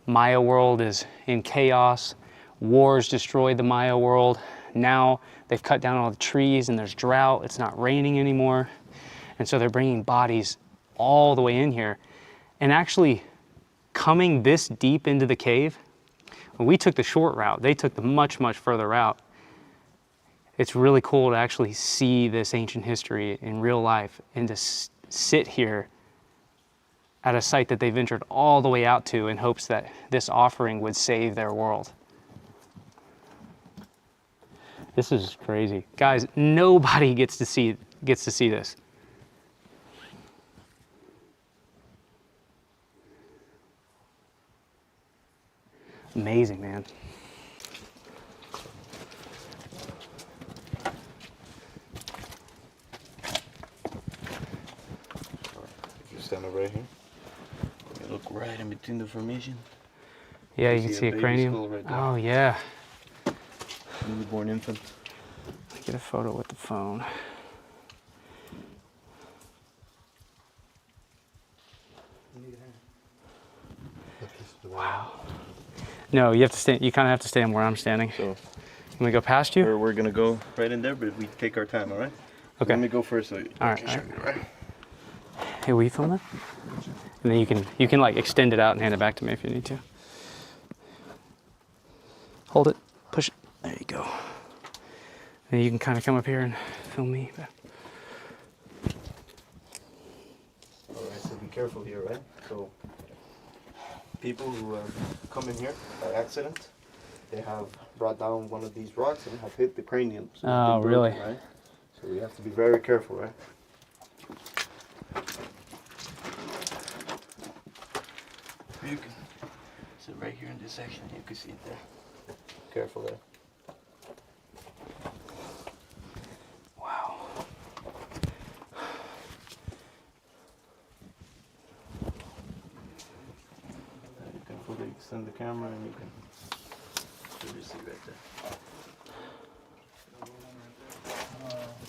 Maya world is in chaos. Wars destroyed the Maya world. Now they've cut down all the trees and there's drought. It's not raining anymore. And so they're bringing bodies all the way in here. And actually coming this deep into the cave, when we took the short route, they took the much, much further route. It's really cool to actually see this ancient history in real life and to sit here at a site that they ventured all the way out to in hopes that this offering would save their world. This is crazy. Guys, nobody gets to see this. Amazing, man. If you stand over here, you look right in between the formation. Yeah, you can see a baby cranium. skull right there. Oh, yeah. Newborn infant. Get a photo with the phone. Wow. No, you have to stand. You kind of have to stand where I'm standing. So Can we go past you? we're gonna go right in there, but we take our time, all right? Okay. Let me go first. So All right, all right. Hey, will you film that? And then you can like extend it out and hand it back to me if you need to. Hold it, push it. There you go. And you can kind of come up here and film me. All right, so be careful here, right? So people who have come in here by accident, they have brought down one of these rocks and have hit the cranium. So Oh, really? Right? So we have to be very careful, right? You can sit right here in this section. You can see it there. Careful there. Wow. You can fully extend the camera and you can really see right there.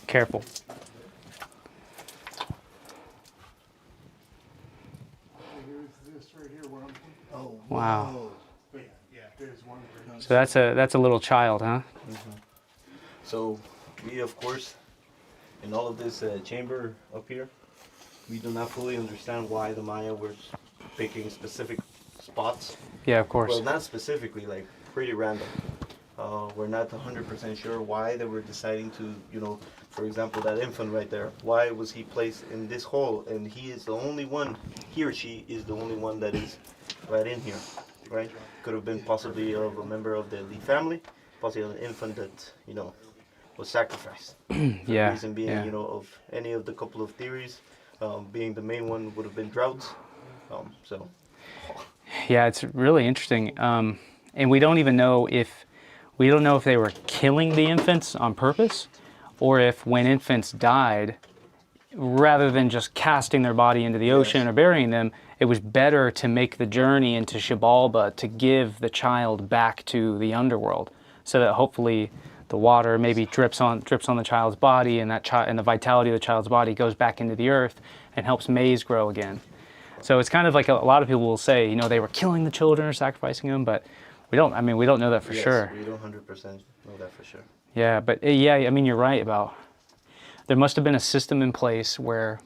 Careful. Here's this right here where I'm from. Oh, Wow. But yeah, there's one right So that's a little child, huh? So we, of course, in all of this chamber up here, we do not fully understand why the Maya were picking specific spots. Yeah, of course. Well, not specifically, like pretty random. We're not 100% sure why they were deciding to, you know, for example, that infant right there. Why was he placed in this hole? And he is the only one, he or she is the only one that is right in here, right? Could have been possibly of a member of the Lee family, possibly an infant that, you know, was sacrificed. The Yeah. reason being, Yeah. you know, of any of the couple of theories, being the main one would have been droughts. So. Yeah, it's really interesting. And we don't know if they were killing the infants on purpose, or if when infants died, rather than just casting their body into the ocean or burying them, it was better to make the journey into Xibalba to give the child back to the underworld, so that hopefully the water maybe drips on the child's body, and and the vitality of the child's body goes back into the earth and helps maize grow again. So it's kind of like a lot of people will say, you know, they were killing the children or sacrificing them, but we don't know that for sure. We don't 100% know that for sure. Yeah, but yeah, I mean, you're right about, there must have been a system in place where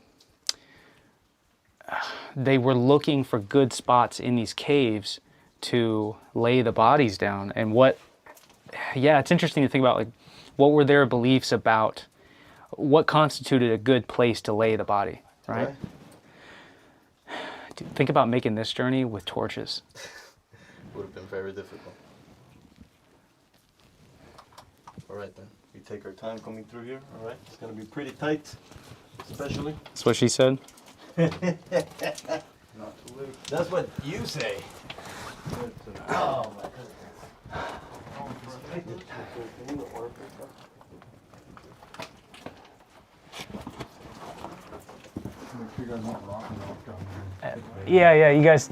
they were looking for good spots in these caves to lay the bodies down. And it's interesting to think about, like, what were their beliefs about what constituted a good place to lay the body, right? Think about making this journey with torches. Would have been very difficult. All right then, we take our time coming through here. All right, it's gonna be pretty tight, especially. That's what she said. Not too late. That's what you say. Oh my goodness. Yeah, you guys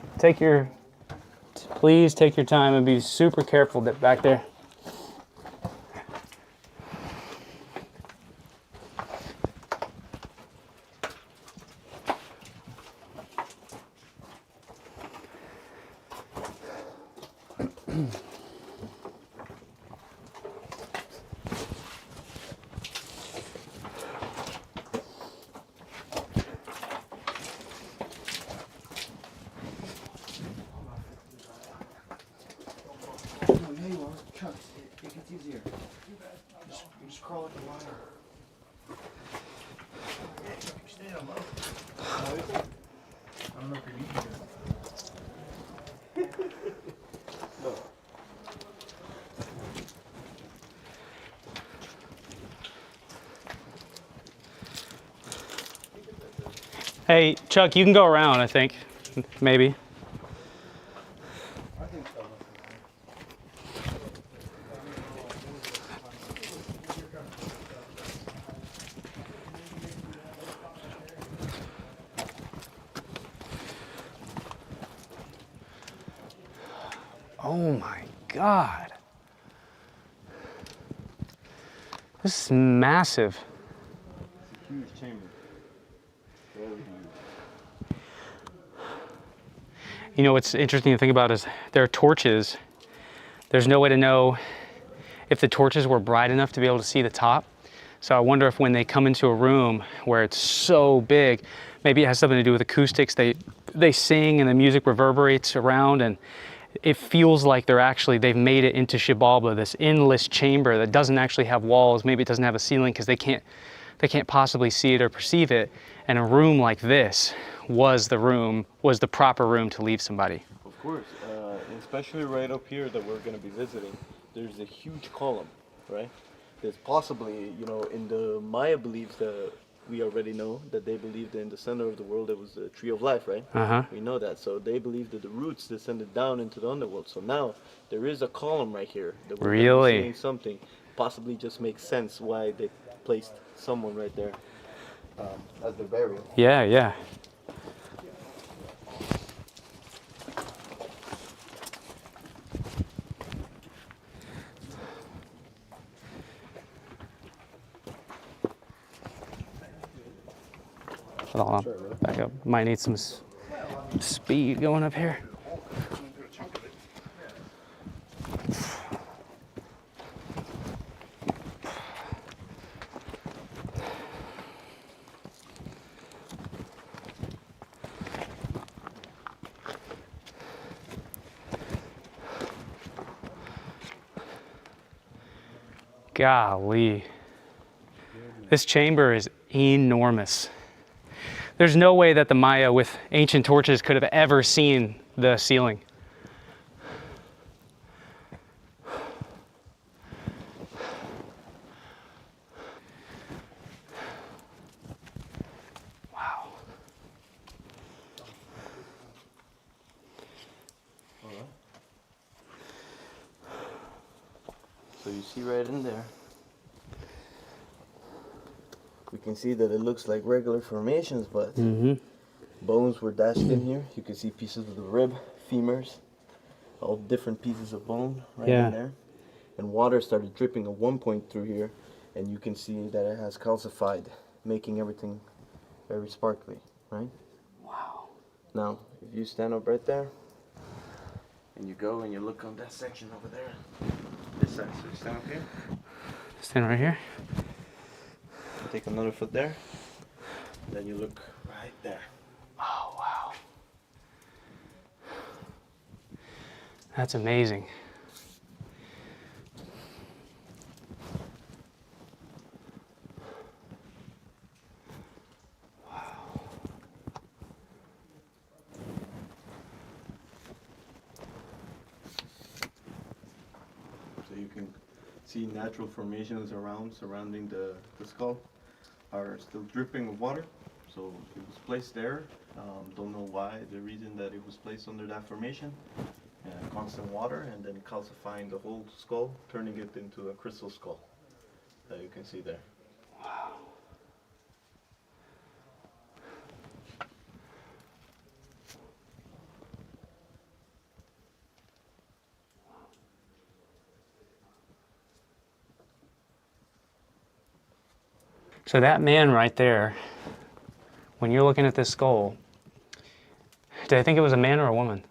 please take your time and be super careful back there. It gets easier. Just crawl like a lion. Stay on, bro. I don't know if you're eating it. No. Hey, Chuck, you can go around, I think, maybe. I think so. Oh my God. This is massive. It's a huge chamber. Very huge. You know, what's interesting to think about is there are torches. There's no way to know if the torches were bright enough to be able to see the top. So I wonder if when they come into a room where it's so big, maybe it has something to do with acoustics. They sing and the music reverberates around, and it feels like they've made it into Xibalba, this endless chamber that doesn't actually have walls. Maybe it doesn't have a ceiling because they can't possibly see it or perceive it. And a room like this was the proper room to leave somebody. Of course, especially right up here that we're going to be visiting, there's a huge column, right? There's possibly, you know, in the Maya beliefs that we already know that they believed in the center of the world there was the tree of life, right? Uh-huh. We know that. So they believe that the roots descended down into the underworld. So now there is a column right here that we're gonna be seeing something. Possibly just makes sense why they placed someone right there as their burial. Yeah, yeah. Hold on, back up. Might need some speed going up here. Golly. This chamber is enormous. There's no way that the Maya with ancient torches could have ever seen the ceiling. Wow. All right. So you see right in there, we can see that it looks like regular formations, but bones were dashed in here. You can see pieces of the rib, femurs, all different pieces of bone right in there. And water started dripping at one point through here, and you can see that it has calcified, making everything very sparkly, right? Wow. Now, if you stand up right there, and you go and you look on that section over there, this side, so you stand up here. Stand right here. Take another foot there, then you look right there. Oh, wow. That's amazing. So you can see natural formations surrounding the skull are still dripping with water. So it was placed there. Don't know why, the reason that it was placed under that formation. Constant water and then calcifying the whole skull, turning it into a crystal skull that you can see there. Wow. So that man right there, when you're looking at this skull, do I think it was a man or a woman?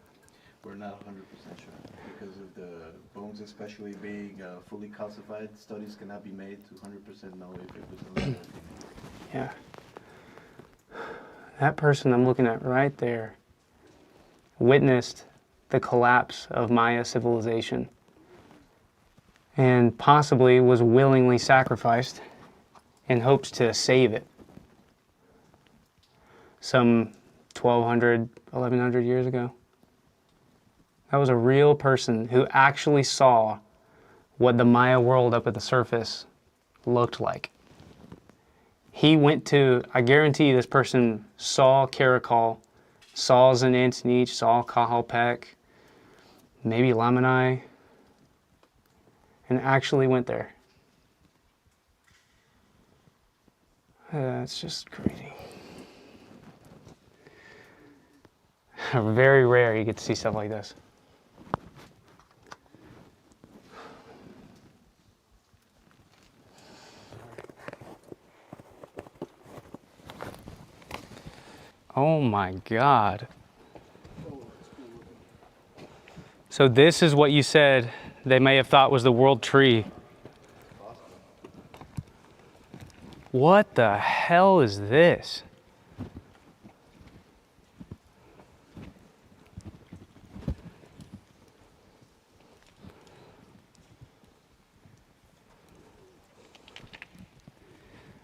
We're not 100% sure because of the bones, especially being fully calcified. Studies cannot be made to 100% know if it was a man or a female. Yeah. That person I'm looking at right there witnessed the collapse of Maya civilization and possibly was willingly sacrificed in hopes to save it. Some 1,200, 1,100 years ago. That was a real person who actually saw what the Maya world up at the surface looked like. He went to, I guarantee this person saw Caracol, saw Zenantinich, saw Cajalpec, maybe Lamanai, and actually went there. It's just crazy. Very rare you get to see stuff like this. Oh my God. So this is what you said they may have thought was the world tree. What the hell is this?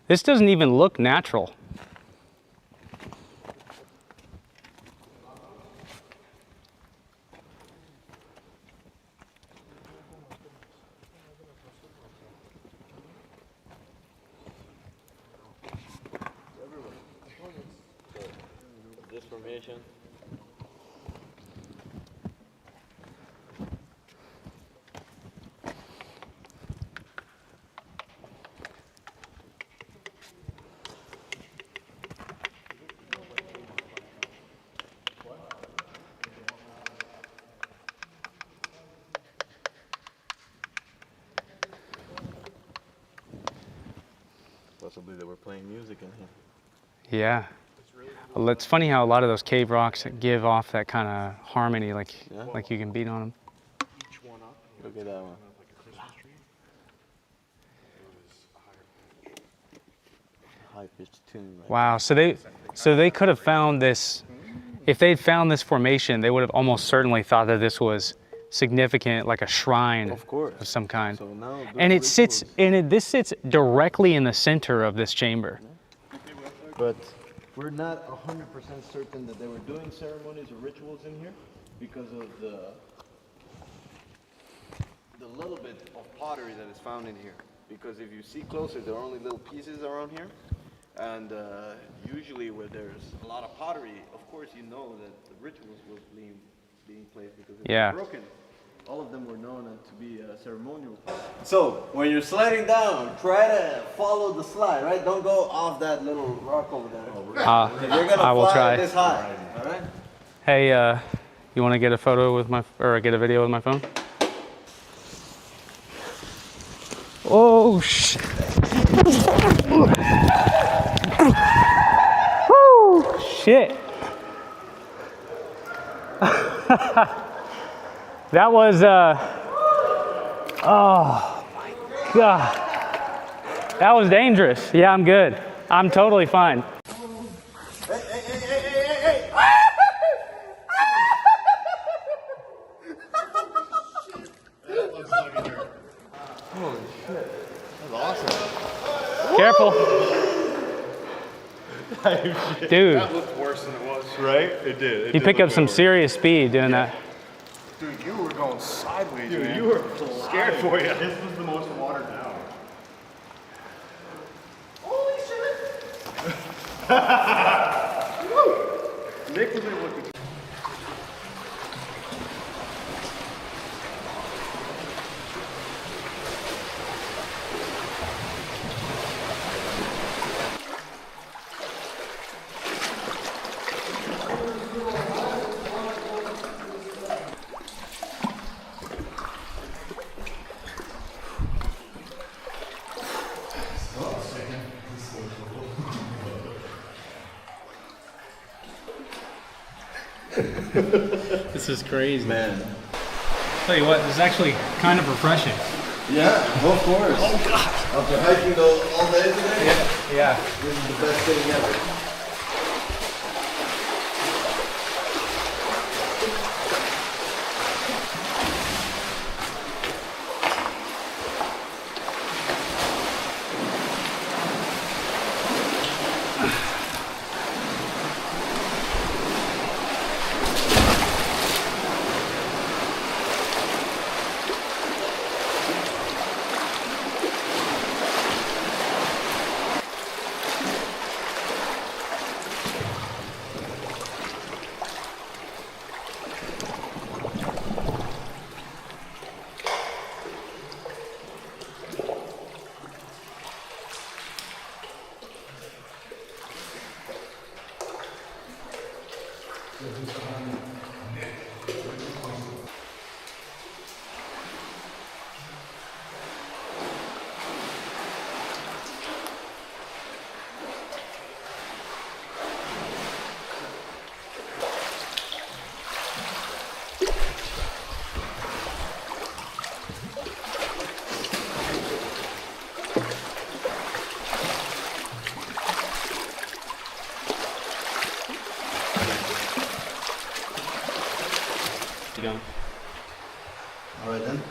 This doesn't even look natural. This formation. Possibly they were playing music in here. Yeah. Well, it's funny how a lot of those cave rocks give off that kind of harmony, like you can beat on them. Look at that one. High pitched tune. Right? Wow. So they could have found this. If they'd found this formation, they would have almost certainly thought that this was significant, like a shrine Of course. of some kind. So now And it those sits, rituals- this sits directly in the center of this chamber. But we're not 100% certain that they were doing ceremonies or rituals in here because of the little bit of pottery that is found in here. Because if you see closer, there are only little pieces around here. And usually where there's a lot of pottery, of course you know that the rituals were being played because if Yeah. they're broken. All of them were known to be ceremonial. So when you're sliding down, try to follow the slide, right? Don't go off that little rock over there. You're gonna I will fly try. this high, all right? Hey, you want to get a photo with or get a video with my phone? Oh shit! Woo! Shit! That was oh my god, that was dangerous. Yeah, I'm good. I'm totally fine. Careful. Dude, That looked worse than it was. Right? It did. you pick up some serious speed doing that. Dude, you were going sideways, man. You were scared for you. This was the most watered down. Holy shit! Nick was able to. This is crazy. Man. Tell you what, this is actually kind of refreshing. Yeah, of course. Oh God. After hiking all day today, Yeah. this is the best thing ever. All right then.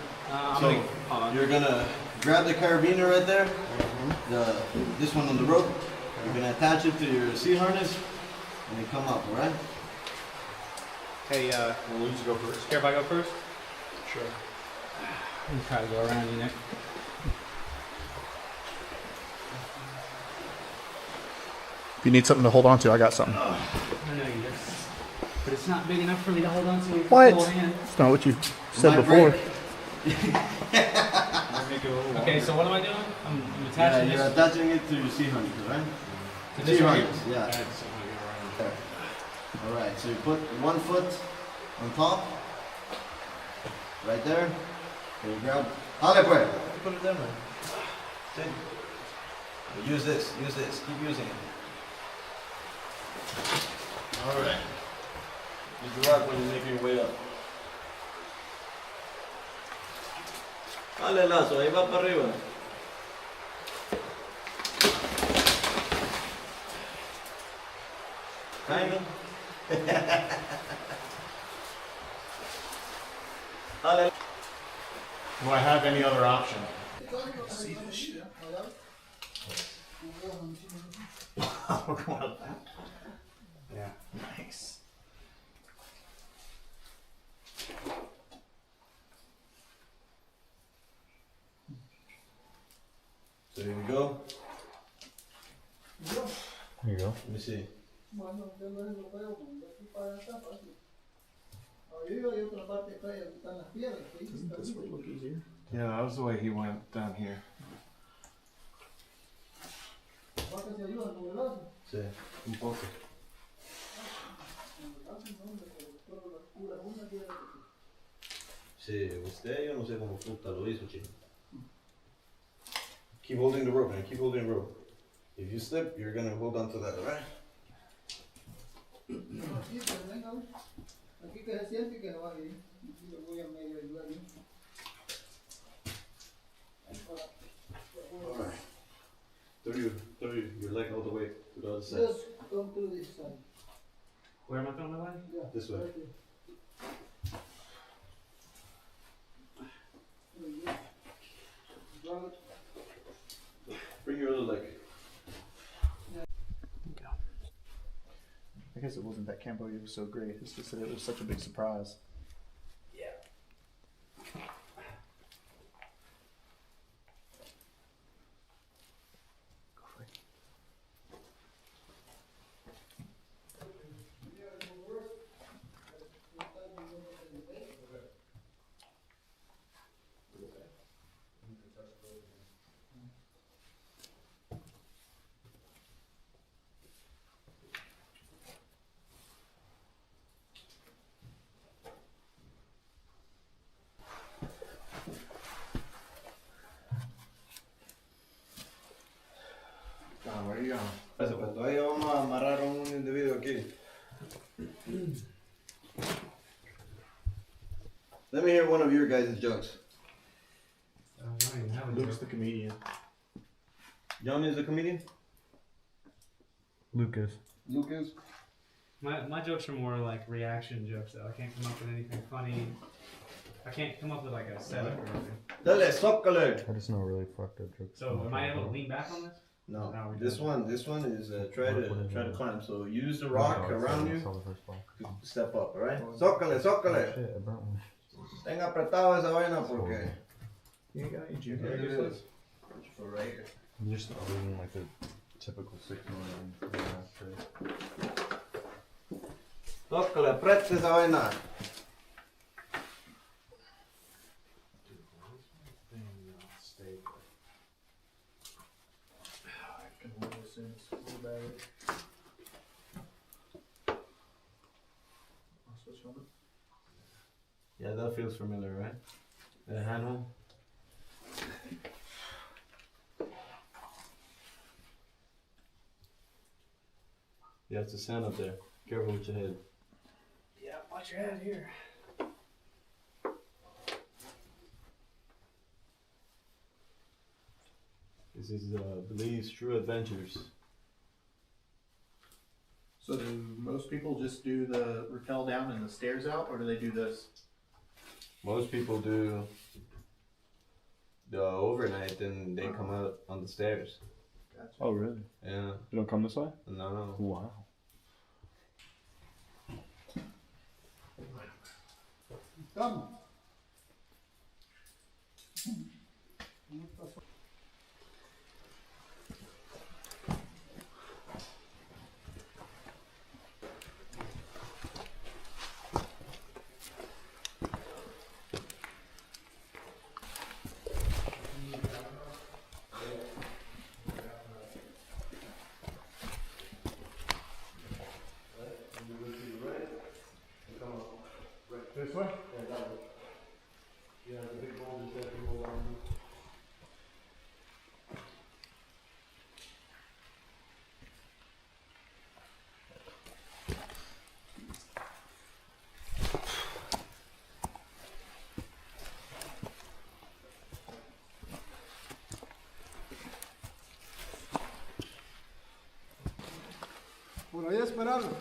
So you're gonna grab the carabiner right there. this one on the rope. You're gonna attach it to your sea harness and then come up, all right? Hey, We'll just go first. care if I go first? Sure. I'm try to go around you, Nick. If you need something to hold on to, I got something. I know you do. But it's not big enough for me to hold on to with What? full hand. That's not what you said Might before. break. Okay, so what am I doing? I'm Yeah, attaching you're this attaching it to your sea harness, all right? to this sea right here. harness, yeah. Alright, so I'm gonna go around. There. All right, so you put one foot on top, right there. And you grab. Dale pues. Put it there, man. See? Use this. Keep using it. All right. Use the rock when you make your way up. Dale lazo, ahí va para arriba. Kinda. Dale. Do I have any other option? Yeah. Nice. So here we go. There you go. Let me see. This would look easier. Yeah, that was the way he went down here. Sí, un poco. Sí, usted yo no sé cómo puta lo hizo, chico. Keep holding the rope, man. Keep holding the rope. If you slip, you're gonna hold on to that, alright? Alright. Throw your leg all the way to the other side. Just come to this side. Where am I throwing my leg? This way. Bring your other leg. I guess it wasn't that Cambodia was so great. It's just that it was such a big surprise. Where are you going? Pues todavía vamos a amarrar a un individuo aquí. Let me hear one of your guys' jokes. Luke's the comedian. Johnny is a comedian? Lucas. Lucas. My jokes are more like reaction jokes though. I can't come up with anything funny. I can't come up with like a setup or anything. Dale, sócale! That is not really fucked up joke. So am I able to lean back on this? No, No, we this don't. one is try to climb. So use the rock around you to step up, alright? Sócale, sócale! Shit, I burnt one. Ten apretado esa vaina porque... You got you, Jim. There it is. For right here. I'm just not reading like the typical 6 million. Sócale, apriete esa vaina. Yeah, that feels familiar, right? The handle. Yeah, it's a sand up there. Careful with your head. Yeah, watch your head here. This is Belize True Adventures. So do most people just do the rappel down and the stairs out, or do they do this? Most people do overnight, and they come out on the stairs. Oh, really? Yeah. They don't come this way? No. Wow. Come. This way? Yeah, the big boulders that roll down. Por ahí esperarlo.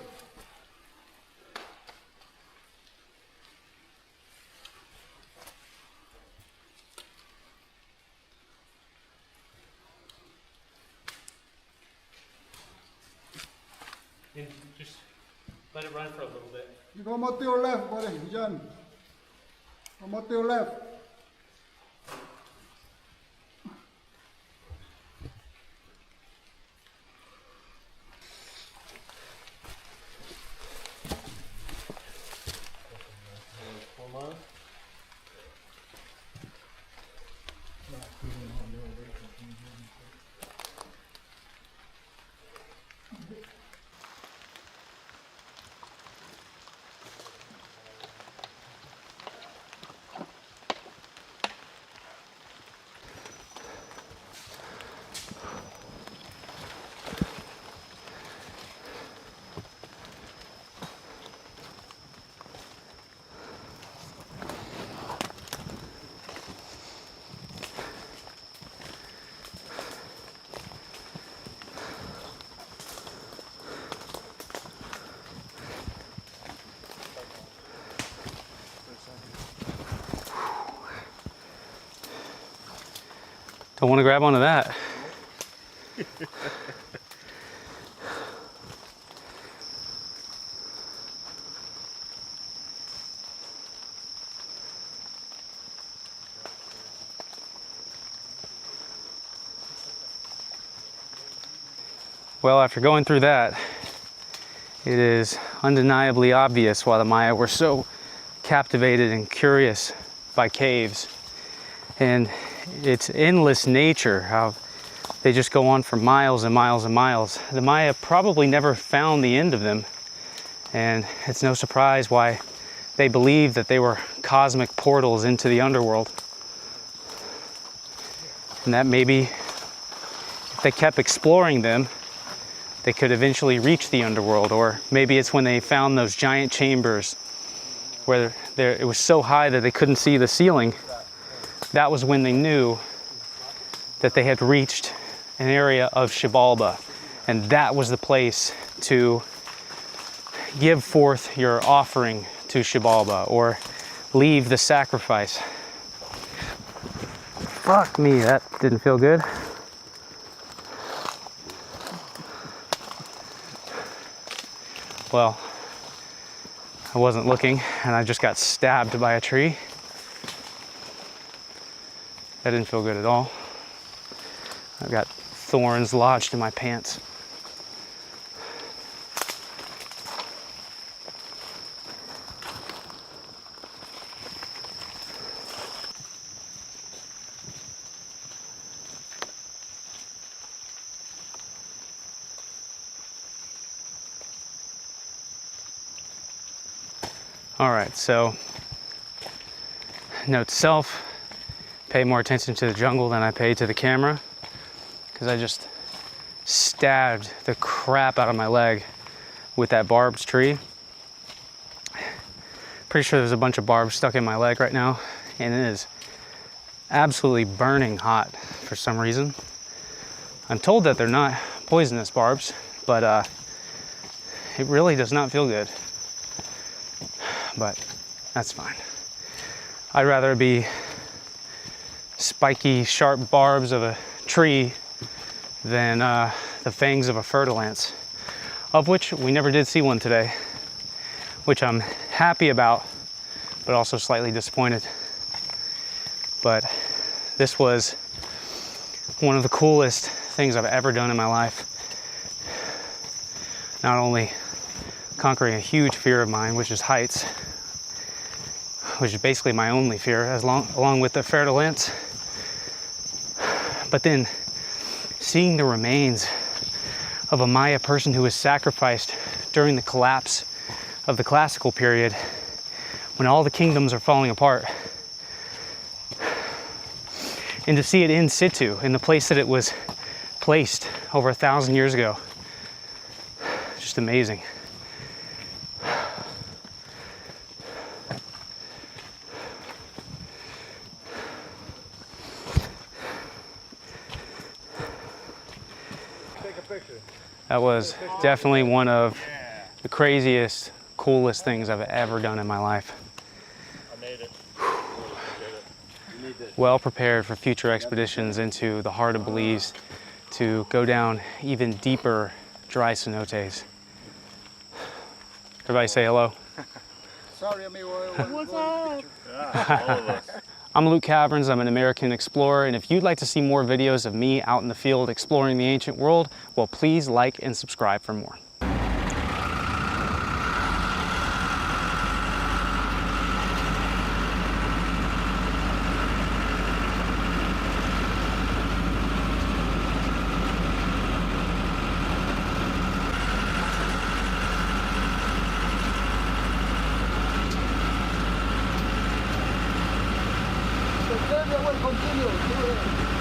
And just let it run for a little bit. You go more to your left, buddy, John. Go more to your left. Don't want to grab onto that. Well, after going through that, it is undeniably obvious why the Maya were so captivated and curious by caves. And its endless nature, how they just go on for miles and miles and miles. The Maya probably never found the end of them, and it's no surprise why they believed that they were cosmic portals into the underworld. And that maybe if they kept exploring them, they could eventually reach the underworld. Or maybe it's when they found those giant chambers where it was so high that they couldn't see the ceiling. That was when they knew that they had reached an area of Xibalba, and that was the place to give forth your offering to Xibalba, or leave the sacrifice. Fuck me, that didn't feel good. Well, I wasn't looking, and I just got stabbed by a tree. That didn't feel good at all. I've got thorns lodged in my pants. All right, so note to self, pay more attention to the jungle than I pay to the camera, because I just stabbed the crap out of my leg with that barbed tree. Pretty sure there's a bunch of barbs stuck in my leg right now, and it is absolutely burning hot for some reason. I'm told that they're not poisonous barbs, but it really does not feel good. But that's fine. I'd rather be spiky, sharp barbs of a tree than the fangs of a fer-de-lance, of which we never did see one today, which I'm happy about, but also slightly disappointed. But this was one of the coolest things I've ever done in my life. Not only conquering a huge fear of mine, which is heights, which is basically my only fear, along with the fer-de-lance, but then seeing the remains of a Maya person who was sacrificed during the collapse of the classical period, when all the kingdoms are falling apart, and to see it in situ, in the place that it was placed over 1,000 years ago. Just amazing. Take a picture. That was definitely one of the craziest, coolest things I've ever done in my life. I made it. Well prepared for future expeditions into the heart of Belize to go down even deeper dry cenotes. Everybody say hello. Sorry, amigo. What's Yeah, all of us. I'm Luke Caverns, I'm an American explorer, and if you'd like to see more videos of me out in the field exploring the ancient world, well, please like and subscribe for more. The will continue.